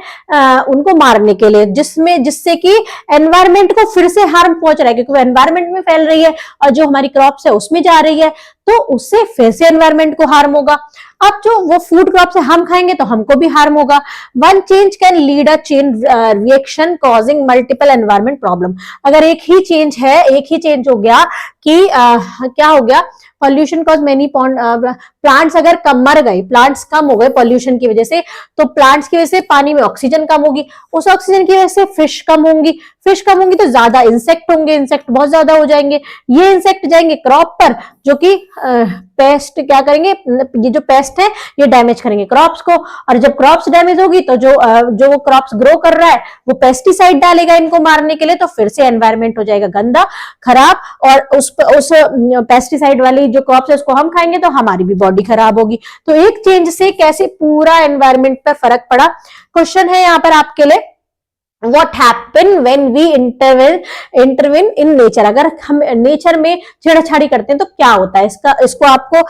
उनको मारने के लिए, जिससे कि एनवायरमेंट को फिर से हार्म पहुंच रहा है, क्योंकि वो एनवायरमेंट में फैल रही है और जो हमारी क्रॉप्स है उसमें जा रही है, तो उससे फिर से एनवायरमेंट को हार्म होगा। अब जो वो फूड क्रॉप से हम खाएंगे तो हमको भी हार्म होगा। One change can lead a chain reaction causing multiple environment problem. अगर एक ही चेंज हो गया कि क्या हो गया, पॉल्यूशन कॉज मेनी प्लांट्स अगर मर गए, प्लांट्स कम हो गए पॉल्यूशन की वजह से, तो प्लांट्स की वजह से पानी में ऑक्सीजन कम होगी, उस ऑक्सीजन की वजह से फिश कम होंगी तो ज्यादा इंसेक्ट होंगे, इंसेक्ट बहुत ज्यादा हो जाएंगे, ये इंसेक्ट जाएंगे क्रॉप पर, जो कि पेस्ट क्या करेंगे, ये जो पेस्ट है ये डैमेज करेंगे क्रॉप्स को, और जब क्रॉप्स डैमेज होगी तो जो वो क्रॉप्स ग्रो कर रहा है वो पेस्टिसाइड डालेगा इनको मारने के लिए, तो फिर से एनवायरमेंट हो जाएगा गंदा, खराब, और उस पेस्टिसाइड वाली जो क्रॉप्स है उसको हम खाएंगे तो हमारी भी बॉडी खराब होगी। तो एक चेंज से कैसे पूरा एनवायरमेंट पर फर्क पड़ा। क्वेश्चन है यहाँ पर आपके लिए, What happen when we intervene in nature? अगर हम नेचर में छेड़छाड़ी करते हैं तो क्या होता है, इसको आपको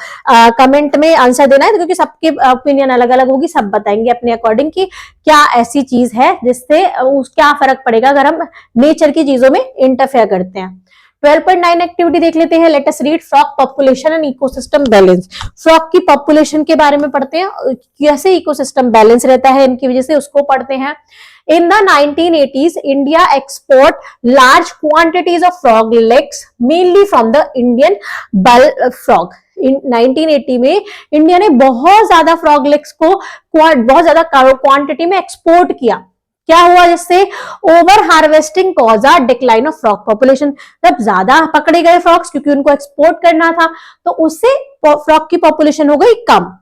कमेंट में आंसर देना है, क्योंकि सबके ओपिनियन अलग अलग होगी, सब बताएंगे अपने अकॉर्डिंग कि क्या ऐसी चीज है जिससे क्या फर्क पड़ेगा अगर हम नेचर की चीजों में इंटरफेयर करते हैं। 12.9 एक्टिविटी देख लेते हैं। Let us read frog population and ecosystem balance. Frog की पॉपुलेशन के बारे में पढ़ते हैं, कैसे इकोसिस्टम बैलेंस रहता है इनकी वजह से, उसको पढ़ते हैं। In the 1980s, India export large quantities of frog legs, mainly from the Indian bullfrog. In 1980 में इंडिया ने बहुत ज्यादा फ्रॉग लेग्स को बहुत ज्यादा क्वांटिटी में एक्सपोर्ट किया। क्या हुआ, जिससे over harvesting cause a decline of frog population. जब ज्यादा पकड़े गए फ्रॉग्स, क्योंकि उनको एक्सपोर्ट करना था, तो उससे फ्रॉग की पॉपुलेशन हो गई कम।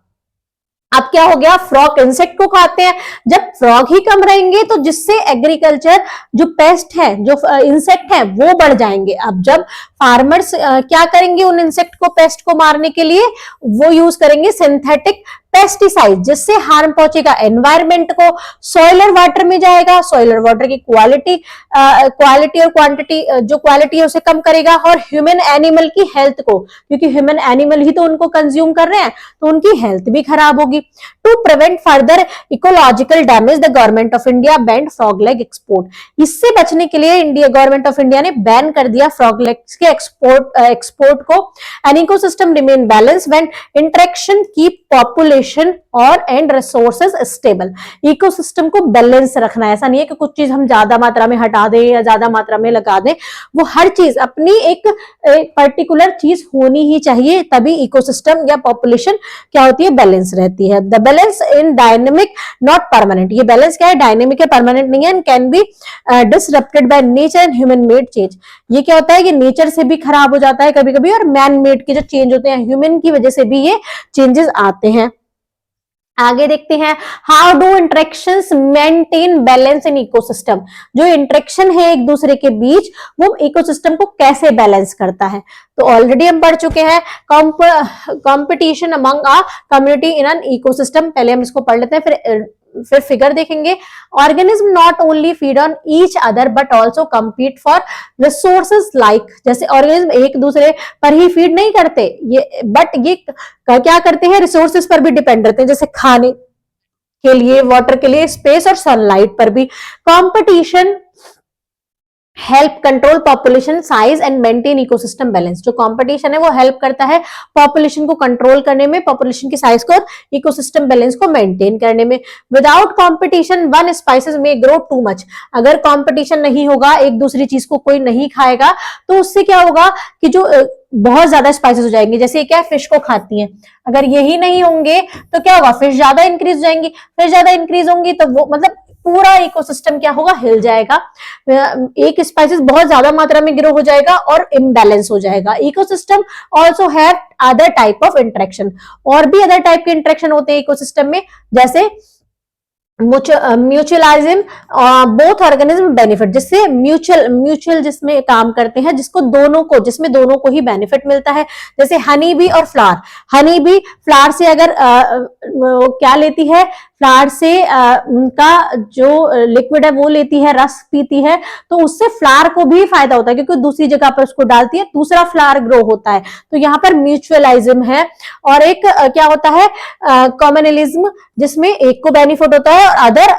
अब क्या हो गया, फ्रॉग इंसेक्ट को खाते हैं, जब फ्रॉग ही कम रहेंगे तो जिससे एग्रीकल्चर जो पेस्ट है, जो इंसेक्ट है वो बढ़ जाएंगे। अब जब फार्मर्स क्या करेंगे, उन इंसेक्ट को, पेस्ट को मारने के लिए वो यूज करेंगे सिंथेटिक पेस्टिसाइड, जिससे हार्म पहुंचेगा एनवायरमेंट को, सॉइल और वाटर में जाएगा, सॉइल और वाटर की क्वालिटी और क्वांटिटी, जो क्वालिटी है उसे कम करेगा, और ह्यूमन एनिमल की हेल्थ को, क्योंकि ह्यूमन एनिमल ही तो उनको कंज्यूम कर रहे हैं, तो उनकी हेल्थ भी खराब होगी। To prevent further ecological damage, the government of India banned frog leg export. इससे बचने के लिए गवर्नमेंट ऑफ इंडिया ने बैन कर दिया फ्रॉग लेग्स के एक्सपोर्ट को। An ecosystem remain balance when interaction keep population और एंड रिसोर्सेज स्टेबल। इकोसिस्टम को बैलेंस रखना है, ऐसा नहीं है कि कुछ चीज हम ज्यादा मात्रा में हटा दें या ज्यादा मात्रा में लगा दें, वो हर चीज अपनी एक पर्टिकुलर चीज होनी ही चाहिए, तभी इकोसिस्टम या पॉपुलेशन क्या होती है, बैलेंस रहती है। The balance in dynamic not permanent. ये बैलेंस क्या है, डायनेमिक है, परमानेंट नहीं है, and can be disrupted by nature and human made change. ये क्या होता है कि नेचर से भी खराब हो जाता है कभी कभी, और मैन मेड के जो चेंज होते हैं, ह्यूमन की वजह से भी ये चेंजेस आते हैं। आगे देखते हैं, how do interactions maintain balance in ecosystem. जो इंटरेक्शन है एक दूसरे के बीच, वो इकोसिस्टम को कैसे बैलेंस करता है, तो ऑलरेडी हम पढ़ चुके हैं। Competition among a community in an ecosystem, पहले हम इसको पढ़ लेते हैं, फिर फिगर देखेंगे। Organism not only feed on each other but also compete for resources like, जैसे ऑर्गेनिज्म एक दूसरे पर ही फीड नहीं करते ये, बट ये क्या करते हैं, रिसोर्सेज पर भी डिपेंड रहते हैं, जैसे खाने के लिए, वाटर के लिए, स्पेस और सनलाइट पर भी। Competition help control population size and maintain ecosystem balance. जो कंपटीशन है वो हेल्प करता है पॉपुलेशन को कंट्रोल करने में, पॉपुलेशन की साइज को, इकोसिस्टम बैलेंस को मेंटेन करने में। विदाउट कंपटीशन वन स्पाइसेस में ग्रो टू मच। अगर कंपटीशन नहीं होगा, एक दूसरी चीज को कोई नहीं खाएगा, तो उससे क्या होगा कि जो बहुत ज्यादा स्पाइसेस हो जाएंगे, जैसे क्या फिश को खाती हैं, अगर यही नहीं होंगे तो क्या होगा, फिश ज्यादा इंक्रीज हो जाएंगी, फिश ज्यादा इंक्रीज होंगी तो वो मतलब पूरा इकोसिस्टम क्या होगा, हिल जाएगा। एक स्पाइसेस बहुत ज्यादा मात्रा में ग्रो हो जाएगा और इम्बैलेंस हो जाएगा। Ecosystem also have other type of interaction, और भी अदर टाइप के इंटरेक्शन होते हैं इकोसिस्टम में, जैसे म्यूचुअलिज्म, बोथ ऑर्गेनिज्म बेनिफिट, जिससे म्यूचुअल जिसमें काम करते हैं, जिसमें दोनों को ही बेनिफिट मिलता है। जैसे हनी बी और फ्लावर। हनी बी फ्लावर से अगर क्या लेती है, फ्लावर से उनका जो लिक्विड है वो लेती है, रस पीती है, तो उससे फ्लावर को भी फायदा होता है, क्योंकि दूसरी जगह पर उसको डालती है, दूसरा फ्लावर ग्रो होता है। तो यहाँ पर म्यूचुअलिज्म है। और एक क्या होता है, कॉमनलिज्म, जिसमें एक को बेनिफिट होता है और अदर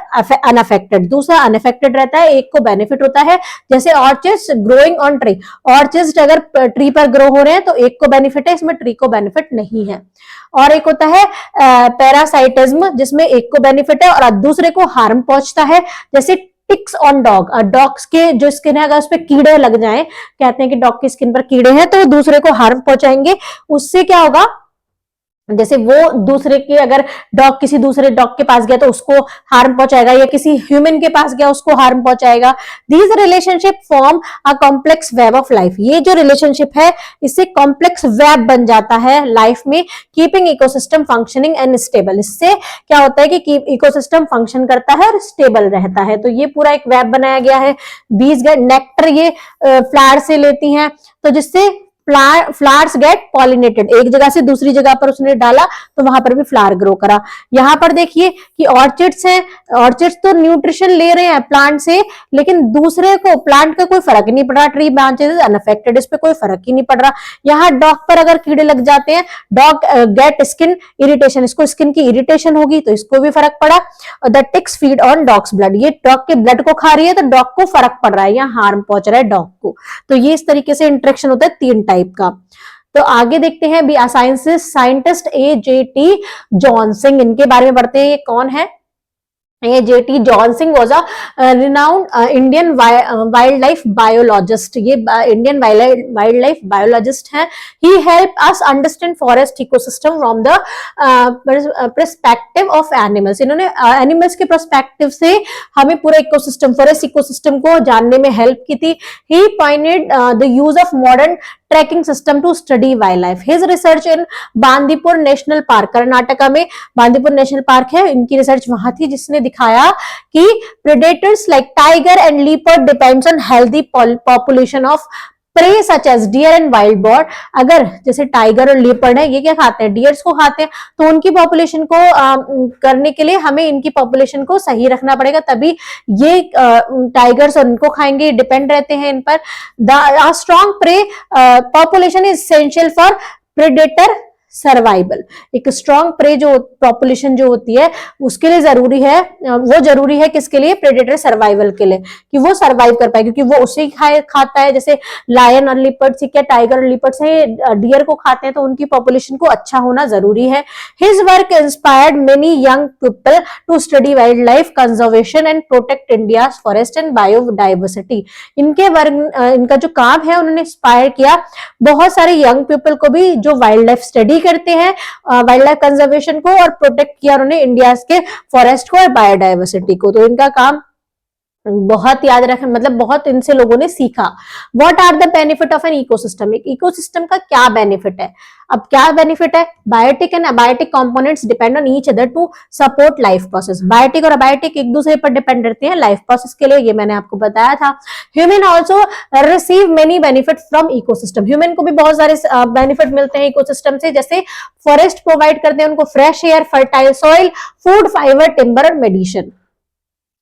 अनअफेक्टेड, दूसरा अनअफेक्टेड रहता है, एक को बेनिफिट होता है। जैसे orchids growing on tree, orchids अगर ट्री पर ग्रो हो रहे हैं तो एक को बेनिफिट है, इसमें ट्री को बेनिफिट नहीं है। और एक होता है पैरासाइटिज्म, जिसमें एक को बेनिफिट है और दूसरे को हार्म पहुंचता है। जैसे टिक्स ऑन डॉग, डॉग्स के जो स्किन है अगर उस पर कीड़े लग जाएं, कहते हैं कि डॉग की स्किन पर कीड़े हैं तो दूसरे को हार्म पहुंचाएंगे। उससे क्या होगा, जैसे वो दूसरे के, अगर डॉग किसी दूसरे डॉग के पास गया तो उसको हार्म पहुंचाएगा, या किसी ह्यूमन के पास गया उसको हार्म पहुंचाएगा। These relationship form a complex web of life, ये जो रिलेशनशिप है इससे कॉम्प्लेक्स वेब बन जाता है लाइफ में, keeping ecosystem functioning and stable. इससे क्या होता है कि इकोसिस्टम फंक्शन करता है और स्टेबल रहता है। तो ये पूरा एक वेब बनाया गया है। बीज नेक्टर ये फ्लावर से लेती हैं, तो जिससे फ्लावर्स गेट पॉलिनेटेड, एक जगह से दूसरी जगह पर उसने डाला तो वहां पर भी फ्लावर ग्रो करा। यहाँ पर देखिए कि ऑर्चिड्स हैं, ऑर्चिड्स तो न्यूट्रिशन ले रहे हैं प्लांट से, लेकिन दूसरे को प्लांट का कोई फर्क ही नहीं पड़ रहा, ट्री ब्रांचेस अनअफेक्टेड, इस पे कोई फर्क ही नहीं पड़ रहा। यहाँ डॉग पर अगर कीड़े लग जाते हैं, डॉग गेट स्किन इरिटेशन, इसको स्किन की इरिटेशन होगी तो इसको भी फर्क पड़ा। The ticks feed on dogs blood, ये डॉग के ब्लड को खा रही है तो डॉग को फर्क पड़ रहा है, यहाँ हार्म पहुंच रहा है डॉग को। तो ये इस तरीके से इंटरेक्शन होता है 3 टाइप का। तो आगे देखते हैं बी साइंटिस्ट AJT जॉनसन, इनके बारे में पढ़ते हैं। ये कौन है, AJT Johnson was a renowned Indian wildlife biologist, ये इंडियन वाइल्ड लाइफ बायोलॉजिस्ट हैं। He help us understand forest ecosystem from the perspective of animals, इन्होंने एनिमल्स के पर्सपेक्टिव से हमें पूरा इकोसिस्टम, फॉरेस्ट इकोसिस्टम को जानने में हेल्प की थी। He pointed the use of modern tracking system to study wild life. His research in Bandipur national park, Karnataka में बांदीपुर नेशनल पार्क है, इनकी रिसर्च वहां थी, जिसने दिखाया कि predators like tiger and leopard depends on healthy population of prey such as deer and wild boar. अगर जैसे टाइगर और लीपर्ड है, ये क्या खाते हैं, डियर्स को खाते हैं, तो उनकी पॉपुलेशन को करने के लिए हमें इनकी पॉपुलेशन को सही रखना पड़ेगा, तभी ये टाइगर्स और उनको खाएंगे, डिपेंड रहते हैं इन पर। The strong pray population is essential for predator survival, एक स्ट्रॉन्ग प्रे जो पॉपुलेशन जो होती है उसके लिए जरूरी है, वो जरूरी है किसके लिए, प्रेडेटर सर्वाइवल के लिए, कि वो सर्वाइव कर पाए, क्योंकि वो उसे खाता है। जैसे लायन और लिपर्ड से क्या, टाइगर और लिपर्ड से डियर को खाते हैं, तो उनकी पॉपुलेशन को अच्छा होना जरूरी है। His work inspired many young people to study wild life conservation and protect India forest and biodiversity. इनके वर्क, इनका जो काम है उन्होंने इंस्पायर किया बहुत सारे यंग पीपल को भी, जो वाइल्ड लाइफ स्टडी करते हैं, वाइल्ड लाइफ कंजर्वेशन को, और प्रोटेक्ट किया उन्होंने इंडिया के फॉरेस्ट को और बायोडाइवर्सिटी को। तो इनका काम बहुत याद रखें, मतलब बहुत इनसे लोगों ने सीखा। What are the benefit of an ecosystem, एक इकोसिस्टम का क्या बेनिफिट है। अब क्या बेनिफिट है, biotic and abiotic components depend on each other to support life process. Biotic और अबायोटिक एक दूसरे पर डिपेंड रहते हैं लाइफ प्रोसेस के लिए, ये मैंने आपको बताया था। Human also receive many benefit from ecosystem, human को भी बहुत सारे बेनिफिट मिलते हैं इकोसिस्टम से। जैसे फॉरेस्ट प्रोवाइड करते हैं उनको fresh air, fertile soil, food, fibre, timber और medicine.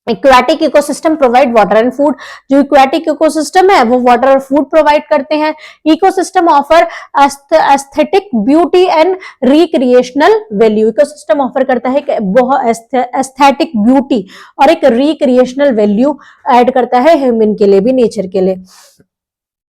Aquatic ecosystem provide water and food, जो एक्वेटिक इकोसिस्टम है वो वाटर और फूड प्रोवाइड करते हैं। Ecosystem offer aesthetic beauty and recreational value, ecosystem offer करता है बहुत एस्थेटिक ब्यूटी और एक रिक्रिएशनल वैल्यू ऐड करता है ह्यूमन के लिए भी, नेचर के लिए।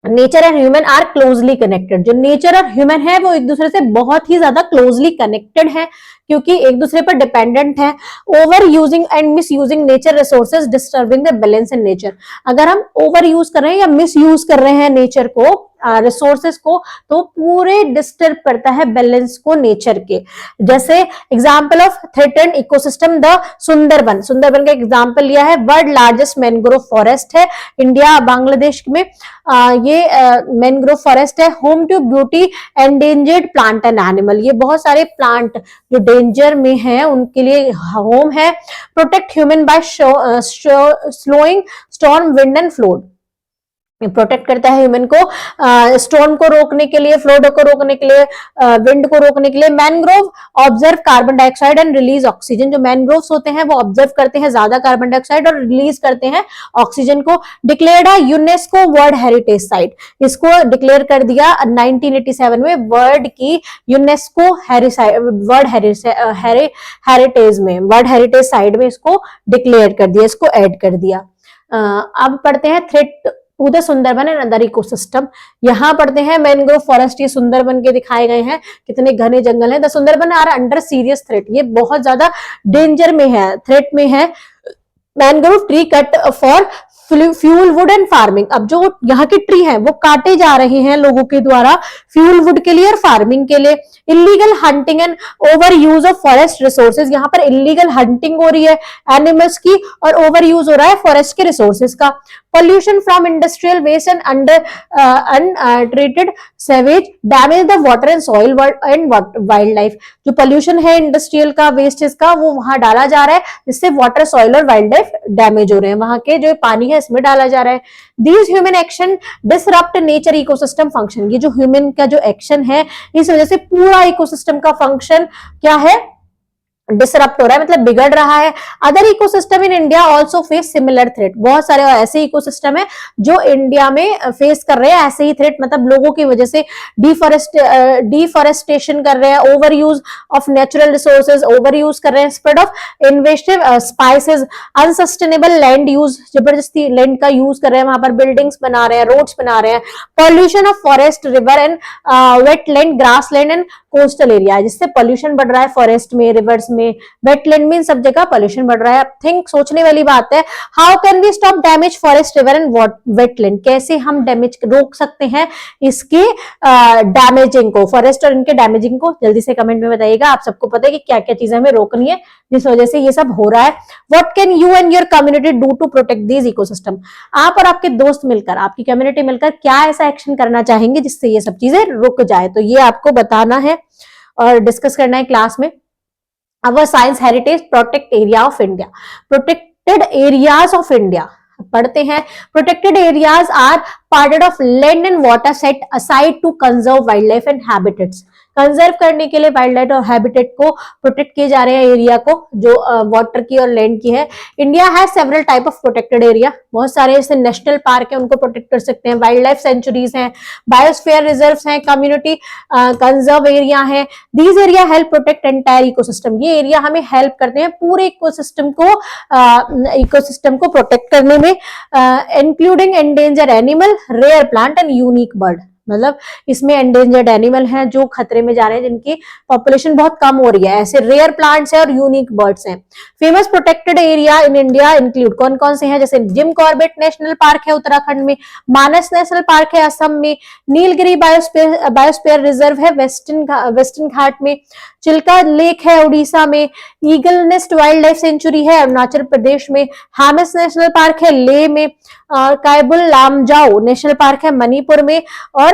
Nature and human are closely connected, जो नेचर और ह्यूमन है वो एक दूसरे से बहुत ही ज्यादा क्लोजली कनेक्टेड है, क्योंकि एक दूसरे पर डिपेंडेंट है। Over using and miss using nature resources disturbing the balance in nature, अगर हम ओवर यूज कर रहे हैं या मिस यूज कर रहे हैं नेचर को, रिसोर्सेस को तो पूरे डिस्टर्ब करता है बैलेंस को नेचर के। जैसे example of threatened ecosystem the Sundarban, Sundarban का एग्जांपल लिया है। वर्ल्ड लार्जेस्ट मैंग्रोव फॉरेस्ट है इंडिया बांग्लादेश में, ये मैंग्रोव फॉरेस्ट है। Home to beauty endangered plant and animal, ये बहुत सारे प्लांट जो डेंजर में है उनके लिए होम है। Protect human by slowing storm wind and flood, protect करता है ह्यूमन को स्टॉर्म को रोकने के लिए, फ्लोड को रोकने के लिए, विंड को रोकने के लिए। Mangrove observe carbon dioxide and release oxygen, जो मैंग्रोव्स होते हैं वो ऑब्जर्व करते हैं ज्यादा कार्बन डाइऑक्साइड और रिलीज करते हैं ऑक्सीजन को। डिक्लेयर्ड है यूनेस्को वर्ल्ड हेरिटेज साइट, इसको डिक्लेयर कर दिया 1987 में वर्ल्ड की यूनेस्को वर्ल्ड हेरिटेज में, वर्ल्ड हेरिटेज साइट में इसको डिक्लेयर कर दिया, इसको ऐड कर दिया। अब पढ़ते हैं threat to the Sundarban and other ecosystem. यहाँ पढ़ते हैं मैंग्रोव फॉरेस्ट, ये सुंदरबन के दिखाए गए हैं, कितने घने जंगल हैं। The Sundarban are under serious threat, ये बहुत ज्यादा डेंजर में है, थ्रेट में है। Mangrove tree cut for fuel wood and farming, अब जो यहाँ की ट्री है वो काटे जा रहे हैं लोगों के द्वारा फ्यूल वुड के लिए और फार्मिंग के लिए। Illegal hunting and over use of forest resources, यहाँ पर इलीगल हंटिंग हो रही है एनिमल्स की और ओवर यूज हो रहा है फॉरेस्ट के रिसोर्सेज का। pollution from industrial waste and untreated sewage damage the water and soil and wildlife, जो pollution है इंडस्ट्रियल का, वेस्टेज का, वो वहां डाला जा रहा है जिससे वाटर, सॉइल और वाइल्ड लाइफ डैमेज हो रहे हैं, वहां के जो पानी है इसमें डाला जा रहा है। These human action disrupt nature ecosystem function, ये जो ह्यूमन का जो एक्शन है इस वजह से पूरा इकोसिस्टम का फंक्शन क्या है, डिसरप्ट हो रहा है, मतलब बिगड़ रहा है। Other ecosystem in India also face similar threat, बहुत सारे ऐसे इकोसिस्टम है जो इंडिया में फेस कर रहे हैं ऐसे ही थ्रेट, मतलब लोगों की वजह से डिफॉरेस्टेशन कर रहे हैं, over use of natural resources over use कर रहे हैं, spread of इन्वेस्टिव spices, unsustainable land use, जबरदस्ती लैंड का यूज कर रहे हैं, वहां पर बिल्डिंग्स बना रहे हैं, रोड्स बना रहे हैं। Pollution of forest, river and wetland, grassland and coastal area, जिससे पॉल्यूशन बढ़ रहा है फॉरेस्ट में, रिवर्स में, वेटलैंड में, सब जगह पॉल्यूशन बढ़ रहा है। थिंक, सोचने वाली बात है, how can we stop damage forest, river and wetland, कैसे हम डैमेज रोक सकते हैं इसके डैमेजिंग को, फॉरेस्ट और इनके डैमेजिंग को, जल्दी से कमेंट में बताइएगा। आप सबको पता है कि क्या क्या चीजें हमें रोकनी है जिस वजह से ये सब हो रहा है। What can you and your community do to protect this ecosystem, आप और आपके दोस्त मिलकर, आपकी कम्युनिटी मिलकर क्या ऐसा एक्शन करना चाहेंगे जिससे ये सब चीजें रुक जाए, तो ये आपको बताना है और डिस्कस करना है क्लास में। Our science heritage protect area of India, protected areas of India पढ़ते हैं। Protected areas are parted of land and water set aside to conserve wildlife and habitats, conserve करने के लिए वाइल्ड लाइफ और habitat को protect किए जा रहे हैं, एरिया को जो वाटर की और लैंड की है। India has several type of protected area, बहुत सारे जैसे नेशनल पार्क है उनको प्रोटेक्ट कर सकते हैं, वाइल्ड लाइफ सेंचुरीज हैं, बायोस्फीयर रिजर्व्स हैं, कम्युनिटी कंजर्व एरिया है। These area help protect entire ecosystem, ये एरिया हमें हेल्प करते हैं पूरे इकोसिस्टम को प्रोटेक्ट करने में, including endangered animal, rare plant and unique bird, मतलब इसमें एंडेंजर्ड एनिमल हैं जो खतरे में जा रहे हैं, जिनकी पॉपुलेशन बहुत कम हो रही है, ऐसे रेयर प्लांट्स हैं और यूनिक बर्ड्स हैं। Famous protected area in India include, कौन कौन से हैं, जैसे जिम कॉर्बेट नेशनल पार्क है उत्तराखंड में, मानस नेशनल पार्क है असम में, नीलगिरी बायोस्फीयर रिजर्व है वेस्टर्न घाट में, चिल्का लेक है उड़ीसा में, eagle nest wild life sanctuary है अरुणाचल प्रदेश में, हामिस नेशनल पार्क है लेह में, कायबुल लामजाओ नेशनल पार्क है मणिपुर में, और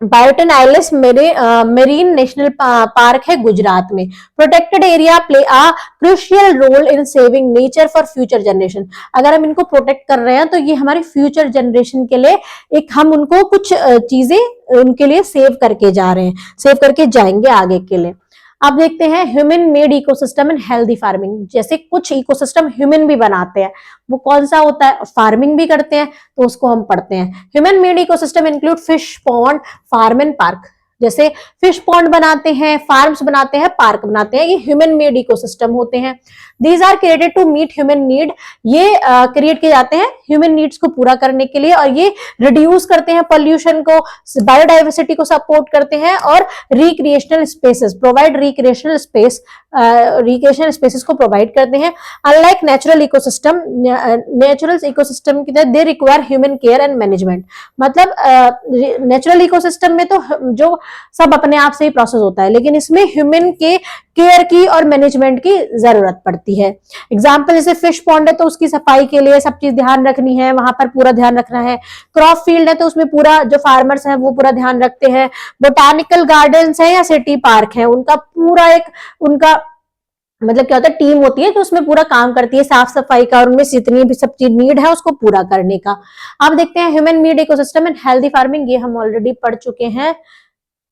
बायोटन आइलैंड्स मेरीन नेशनल पार्क है गुजरात में। Protected area play a crucial role in saving nature for future generation, अगर हम इनको प्रोटेक्ट कर रहे हैं तो ये हमारी फ्यूचर जनरेशन के लिए एक, हम उनको कुछ चीजें उनके लिए सेव करके जा रहे हैं, सेव करके जाएंगे आगे के लिए। अब देखते हैं human made ecosystem and healthy farming, जैसे कुछ इकोसिस्टम ह्यूमन भी बनाते हैं, वो कौन सा होता है, फार्मिंग भी करते हैं, तो उसको हम पढ़ते हैं। Human made ecosystem include fish pond, farm and park, जैसे फिश पॉन्ड बनाते हैं, फार्म्स बनाते हैं, पार्क बनाते हैं, ये ह्यूमन मेड इकोसिस्टम होते हैं। These are created to meet human need, ये क्रिएट किए जाते हैं ह्यूमन नीड्स को पूरा करने के लिए, और ये रिड्यूस करते हैं पोल्यूशन को, बायोडाइवर्सिटी को सपोर्ट करते हैं, और recreational spaces provide recreational spaces को प्रोवाइड करते हैं। अनलाइक नेचुरल इकोसिस्टम की तरह they require human care and management. मतलब नेचुरल इकोसिस्टम में तो जो सब अपने आप से ही प्रोसेस होता है, लेकिन इसमें ह्यूमन के केयर की और मैनेजमेंट की जरूरत पड़ती है। एग्जाम्पल जैसे फिश पॉन्ड है तो उसकी सफाई के लिए सब चीज ध्यान रखनी है, वहां पर पूरा ध्यान रखना है। क्रॉप फील्ड है तो उसमें पूरा जो फार्मर्स हैं वो पूरा ध्यान रखते हैं। बोटानिकल गार्डन्स है या सिटी पार्क है, उनका पूरा उनका मतलब क्या होता है, टीम होती है जो उसमें पूरा काम करती है साफ सफाई का, और उनमें जितनी भी सब चीज नीड है उसको पूरा करने का। अब देखते हैं human made ecosystem and healthy farming, ये हम ऑलरेडी पढ़ चुके हैं।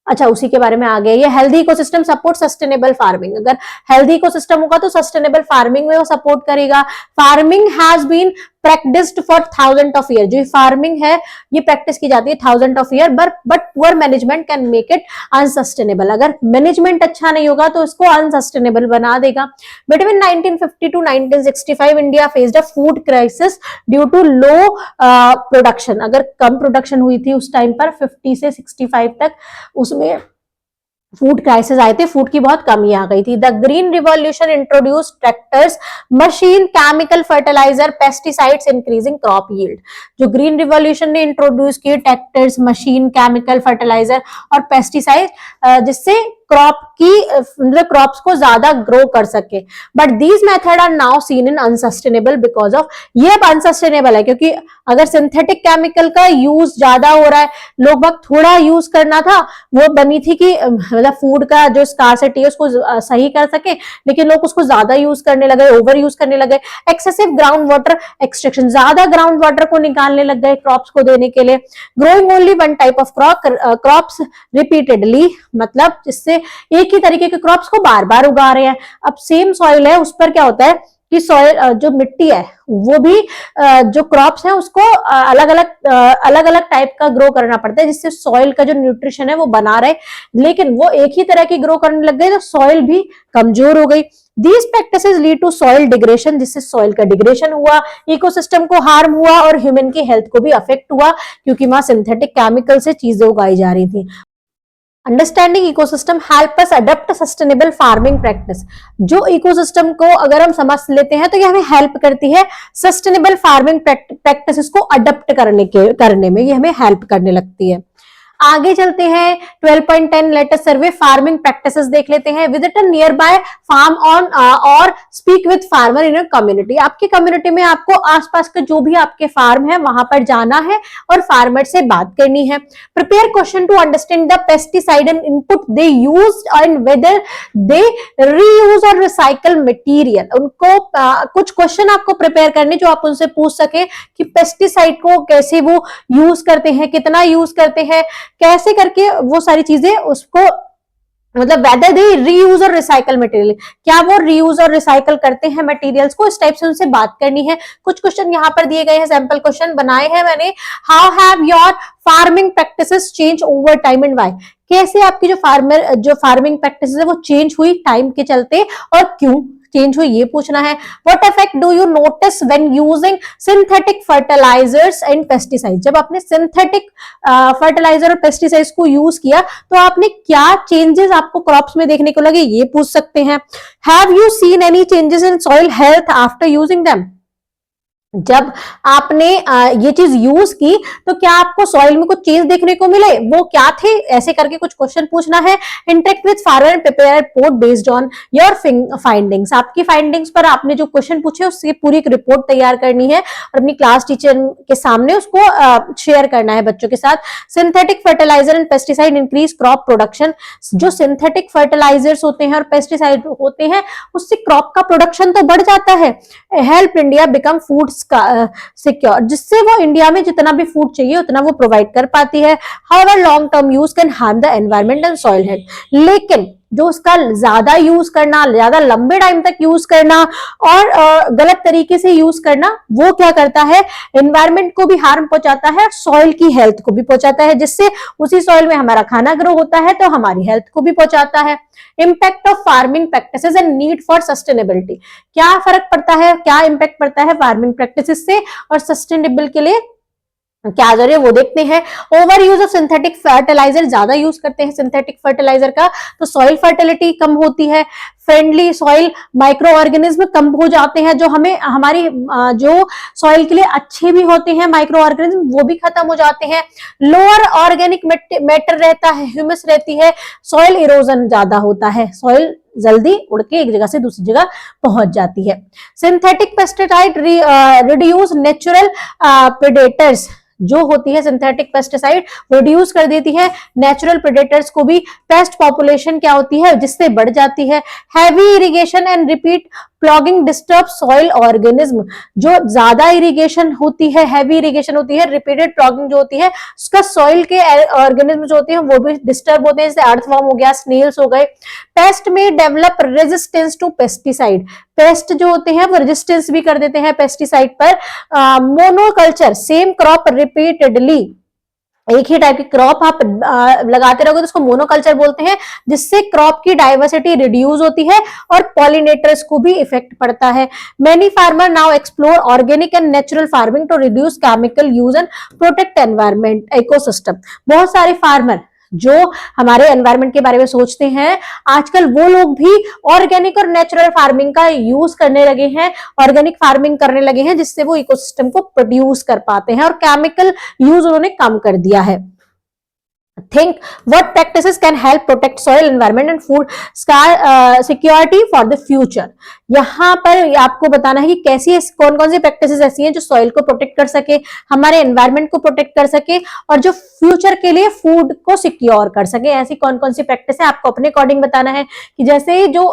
अच्छा, उसी के बारे में आ गया, ये healthy ecosystem support sustainable farming. अगर हेल्दी इकोसिस्टम होगा तो सस्टेनेबल फार्मिंग में वो सपोर्ट करेगा। Farming has been practised for thousand of year, जो फार्मिंग है ये प्रैक्टिस की जाती है thousand of year, but poor management can make it unsustainable. अगर मैनेजमेंट अच्छा नहीं होगा तो इसको अनसस्टेनेबल बना देगा। Between 1950 to 1965 India faced a food crisis due to low production. अगर कम प्रोडक्शन हुई थी उस टाइम पर 50 से 65 तक, उसमें फूड क्राइसिस आए थे, फूड की बहुत कमी आ गई थी। The green revolution introduce tractors, machine, chemical fertiliser, pesticides, increasing crop yield. जो ग्रीन रिवॉल्यूशन ने इंट्रोड्यूस किए ट्रैक्टर्स, मशीन, केमिकल फर्टिलाइजर और पेस्टिसाइड, जिससे क्रॉप्स को ज्यादा ग्रो कर सके। But these method are now seen in unsustainable because of, ये अब अनसस्टेनेबल है क्योंकि अगर सिंथेटिक केमिकल का यूज ज्यादा हो रहा है, लोग वक्त थोड़ा यूज करना था, वो बनी थी कि मतलब फूड का जो स्कार्सिटी है उसको सही कर सके, लेकिन लोग उसको ज्यादा यूज करने लगे, ओवर यूज करने लगे। एक्सेसिव ग्राउंड वाटर एक्सट्रैक्शन, ज्यादा ग्राउंड वाटर को निकालने लग गए क्रॉप्स को देने के लिए। Growing only one type of crops repeatedly, मतलब जिससे एक ही तरीके के क्रॉप्स को बार बार उगा रहे हैं। अब सेम सॉइल है, उस पर क्या होता है कि सॉइल जो मिट्टी है वो भी जो क्रॉप्स है उसको अलग अलग टाइप का ग्रो करना पड़ता है, जिससे सॉइल का जो न्यूट्रिशन है वो बना रहे। लेकिन वो एक ही तरह की ग्रो करने लग गए तो सॉइल भी कमजोर हो गई। These practices lead to soil degradation, जिससे सॉइल का डिग्रेडेशन हुआ, इकोसिस्टम को हार्म हुआ और ह्यूमन की हेल्थ को भी अफेक्ट हुआ, क्योंकि वहां सिंथेटिक केमिकल से चीजें उगाई जा रही थी। Understanding ecosystem help us adopt sustainable farming practice. जो इकोसिस्टम को अगर हम समझ लेते हैं तो ये हमें हेल्प करती है सस्टेनेबल फार्मिंग प्रैक्टिसेस को अडॉप्ट करने में ये हमें हेल्प करने लगती है। आगे चलते हैं 12.10 लेटेस्ट सर्वे फार्मिंग प्रैक्टिसेस देख लेते हैं। Visit a nearby farm on or speak with farmer in a community. आपकी कम्युनिटी में आपको आसपास के जो भी आपके फार्म है वहां पर जाना है और फार्मर से बात करनी है। Prepare question to understand the pesticide and input they used and whether they reuse और रिसाइकल मटेरियल। उनको कुछ क्वेश्चन आपको प्रिपेयर करने जो आप उनसे पूछ सके कि पेस्टिसाइड को कैसे वो यूज करते हैं, कितना यूज करते हैं, कैसे करके वो सारी चीजें उसको, मतलब वेदर दे रीयूज और रिसाइकल मटेरियल, क्या वो रीयूज और रिसाइकल करते हैं मटेरियल्स को, इस टाइप से उनसे बात करनी है। कुछ क्वेश्चन यहाँ पर दिए गए हैं, सैंपल क्वेश्चन बनाए हैं मैंने। How have your farming practices change over time and why. कैसे आपकी जो फार्मिंग प्रैक्टिसेस है वो चेंज हुई टाइम के चलते और क्यों चेंज हुई, ये पूछना है। What effect do you notice when using synthetic fertilisers and pesticide. जब आपने सिंथेटिक फर्टिलाइजर और पेस्टिसाइड्स को यूज किया तो आपने क्या चेंजेस आपको क्रॉप्स में देखने को लगे, ये पूछ सकते हैं। Have you seen any changes in soil health after using them. जब आपने ये चीज यूज की तो क्या आपको सॉइल में कुछ चेंज देखने को मिले, वो क्या थे, ऐसे करके कुछ क्वेश्चन पूछना है। Interact with farmer and prepare report based on your findings. आपकी फाइंडिंग्स पर आपने जो क्वेश्चन पूछे उसकी पूरी एक रिपोर्ट तैयार करनी है और अपनी क्लास टीचर के सामने उसको शेयर करना है बच्चों के साथ। Synthetic fertiliser and pesticide increase crop production. जो सिंथेटिक फर्टिलाइजर्स होते हैं और पेस्टिसाइड होते हैं उससे क्रॉप का प्रोडक्शन तो बढ़ जाता है। Help India become food secure, जिससे वो इंडिया में जितना भी फूड चाहिए उतना वो प्रोवाइड कर पाती है। However long term use can harm the environment and soil health. लेकिन जो उसका ज्यादा यूज करना, ज्यादा लंबे टाइम तक यूज करना और गलत तरीके से यूज करना, वो क्या करता है, एनवायरमेंट को भी हार्म पहुंचाता है, सॉइल की हेल्थ को भी पहुंचाता है, जिससे उसी सॉइल में हमारा खाना ग्रो होता है तो हमारी हेल्थ को भी पहुंचाता है। Impact of farming practices and need for sustainability, क्या फर्क पड़ता है, क्या इंपैक्ट पड़ता है फार्मिंग प्रैक्टिसेस से और सस्टेनेबल के लिए क्या जरूरी है वो देखते हैं। Over use of synthetic fertiliser, ज्यादा यूज करते हैं सिंथेटिक फर्टिलाइजर का तो सॉइल फर्टिलिटी कम होती है। फ्रेंडली सॉइल माइक्रो ऑर्गेनिज्म कम हो जाते हैं, जो हमें हमारी जो सॉइल के लिए अच्छे भी होते हैं माइक्रो ऑर्गेनिज्म, वो भी खत्म हो जाते हैं। लोअर ऑर्गेनिक मैटर रहता है, ह्यूमस रहती है, सॉइल इरोजन ज्यादा होता है, सॉइल जल्दी उड़ के एक जगह से दूसरी जगह पहुंच जाती है। Synthetic pesticide reduce natural predators, जो होती है सिंथेटिक पेस्टिसाइड रिड्यूस कर देती है नेचुरल प्रेडेटर्स को भी। पेस्ट पॉपुलेशन क्या होती है, जिससे बढ़ जाती है। Heavy irrigation and repeat plogging disturb soil organism, जो ज्यादा इरिगेशन होती है, हैवी इरिगेशन होती है, रिपीटेड प्लॉगिंग जो होती है, उसका सॉइल के ऑर्गेनिज्म जो होते हैं वो भी डिस्टर्ब होते हैं, जैसे अर्थवर्म हो गया, स्नेल्स हो गए। पेस्ट में develop resistance to pesticide, pest जो होते हैं वो रेजिस्टेंस भी कर देते हैं पेस्टिसाइड पर। मोनोकल्चर, सेम क्रॉप रिपीटेडली, एक ही टाइप की क्रॉप आप लगाते रहोगे तो उसको मोनोकल्चर बोलते हैं, जिससे क्रॉप की डाइवर्सिटी रिड्यूस होती है और पॉलिनेटर्स को भी इफेक्ट पड़ता है। Many farmer now explore organic and natural farming to reduce chemical use and protect environment ecosystem. बहुत सारे फार्मर जो हमारे एनवायरमेंट के बारे में सोचते हैं, आजकल वो लोग भी ऑर्गेनिक और नेचुरल फार्मिंग का यूज करने लगे हैं, ऑर्गेनिक फार्मिंग करने लगे हैं, जिससे वो इकोसिस्टम को प्रोड्यूस कर पाते हैं और केमिकल यूज उन्होंने कम कर दिया है। Think what practices can help protect soil, environment and food security for the future। यहाँ पर आपको बताना है कि कैसी कौन कौन सी प्रैक्टिसेस ऐसी हैं जो सॉइल को प्रोटेक्ट कर सके, हमारे एनवायरमेंट को प्रोटेक्ट कर सके और जो फ्यूचर के लिए फूड को सिक्योर कर सके। ऐसी कौन कौन सी प्रैक्टिस है आपको अपने अकॉर्डिंग बताना है कि जैसे जो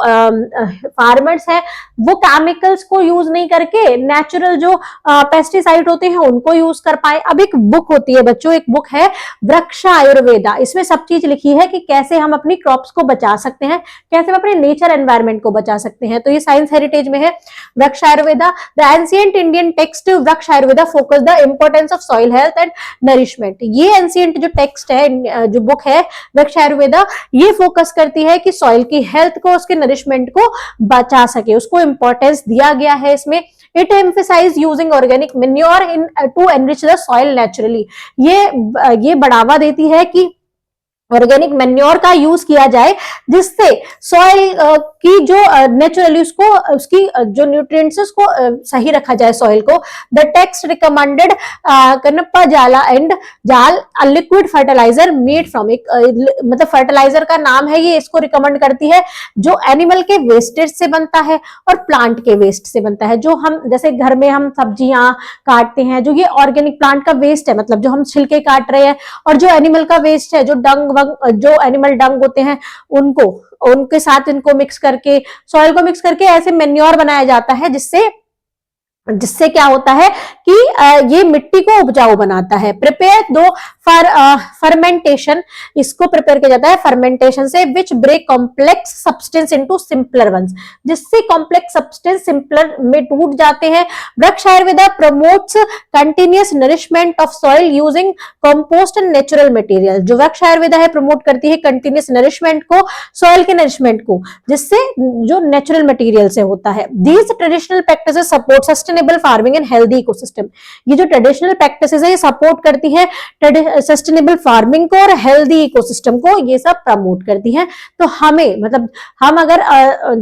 फार्मर्स हैं वो केमिकल्स को यूज नहीं करके नेचुरल जो पेस्टिसाइड होते हैं उनको यूज कर पाए। अब एक बुक होती है बच्चों, एक बुक है वृक्ष आयुर्वेदा, इसमें सब चीज लिखी है कि कैसे हम अपनी क्रॉप्स को बचा सकते हैं, कैसे हम अपने नेचर एनवायरनमेंट को बचा सकते हैं। तो ये साइंस हेरिटेज में है Vriksha Ayurveda. The ancient Indian text Vriksha Ayurveda focus the importance of soil health and nourishment. ये एंशिएंट जो टेक्स्ट है, जो बुक है वृक्ष आयुर्वेदा, ये फोकस करती है कि सॉइल की हेल्थ को, उसके नरिशमेंट को बचा सके, उसको इंपॉर्टेंस दिया गया है इसमें। It emphasize using organic manure to enrich the soil naturally। ये बढ़ावा देती है कि ऑर्गेनिक मैन्योर का यूज किया जाए, जिससे सॉइल की जो नेचुरली उसकी जो न्यूट्रिएंट्स उसको सही रखा जाए सॉइल को। द टेक्स्ट रिकमेंडेड कनप्पा जाला एंड जाल लिक्विड फर्टिलाइजर मेड फ्रॉम, एक मतलब फर्टिलाइजर का नाम है ये, इसको रिकमेंड करती है जो एनिमल के वेस्टेज से बनता है और प्लांट के वेस्ट से बनता है। जो हम जैसे घर में हम सब्जियां काटते हैं, जो ये ऑर्गेनिक प्लांट का वेस्ट है, मतलब जो हम छिलके काट रहे हैं, और जो एनिमल का वेस्ट है, जो डंग, जो एनिमल डंग होते हैं, उनके साथ इनको मिक्स करके, सॉइल को मिक्स करके ऐसे मैन्योर बनाया जाता है, जिससे क्या होता है कि ये मिट्टी को उपजाऊ बनाता है। प्रिपेयर दो फर्मेंटेशन, इसको प्रिपेयर किया जाता है फर्मेंटेशन से, which break complex substance into simpler ones, जिससे कॉम्प्लेक्स सब्सटेंस सिंपलर में टूट जाते हैं। Vriksha Ayurveda promotes continuous nourishment of soil using compost and natural material. जो वृक्ष आयुर्वेदा है प्रमोट करती है कंटिन्यूअस नरिशमेंट को, सॉइल के नरिशमेंट को, जिससे जो नेचुरल मटेरियल से होता है। These traditional practices support sustainable farming and healthy ecosystem. ये जो ट्रेडिशनल प्रैक्टिसेस है ये सपोर्ट करती है सस्टेनेबल फार्मिंग को और हेल्दी इकोसिस्टम को, ये सब प्रमोट करती हैं। तो हमें, मतलब हम अगर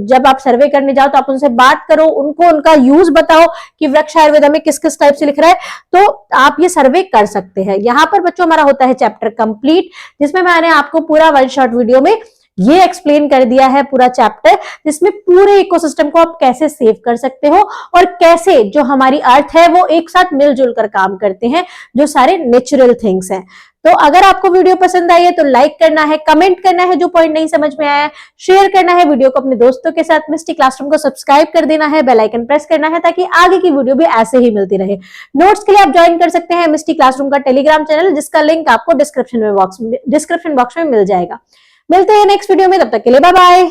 जब आप सर्वे करने जाओ तो आप उनसे बात करो, उनको उनका यूज बताओ कि वृक्ष आयुर्वेदा में किस किस टाइप से लिख रहा है, तो आप ये सर्वे कर सकते हैं। यहाँ पर बच्चों हमारा होता है चैप्टर कंप्लीट, जिसमें मैंने आपको पूरा वन शॉट वीडियो में ये एक्सप्लेन कर दिया है पूरा चैप्टर, जिसमें पूरे इकोसिस्टम को आप कैसे सेव कर सकते हो और कैसे जो हमारी अर्थ है वो एक साथ मिलजुल कर काम करते हैं, जो सारे नेचुरल थिंग्स हैं। तो अगर आपको वीडियो पसंद आई है तो लाइक करना है, कमेंट करना है जो पॉइंट नहीं समझ में आया, शेयर करना है वीडियो को अपने दोस्तों के साथ, मिस्टी क्लासरूम को सब्सक्राइब कर देना है, बेल आइकन प्रेस करना है ताकि आगे की वीडियो भी ऐसे ही मिलती रहे। नोट्स के लिए आप ज्वाइन कर सकते हैं मिस्टी क्लासरूम का टेलीग्राम चैनल, जिसका लिंक आपको डिस्क्रिप्शन बॉक्स में मिल जाएगा। मिलते हैं नेक्स्ट वीडियो में, तब तक के लिए बाय बाय।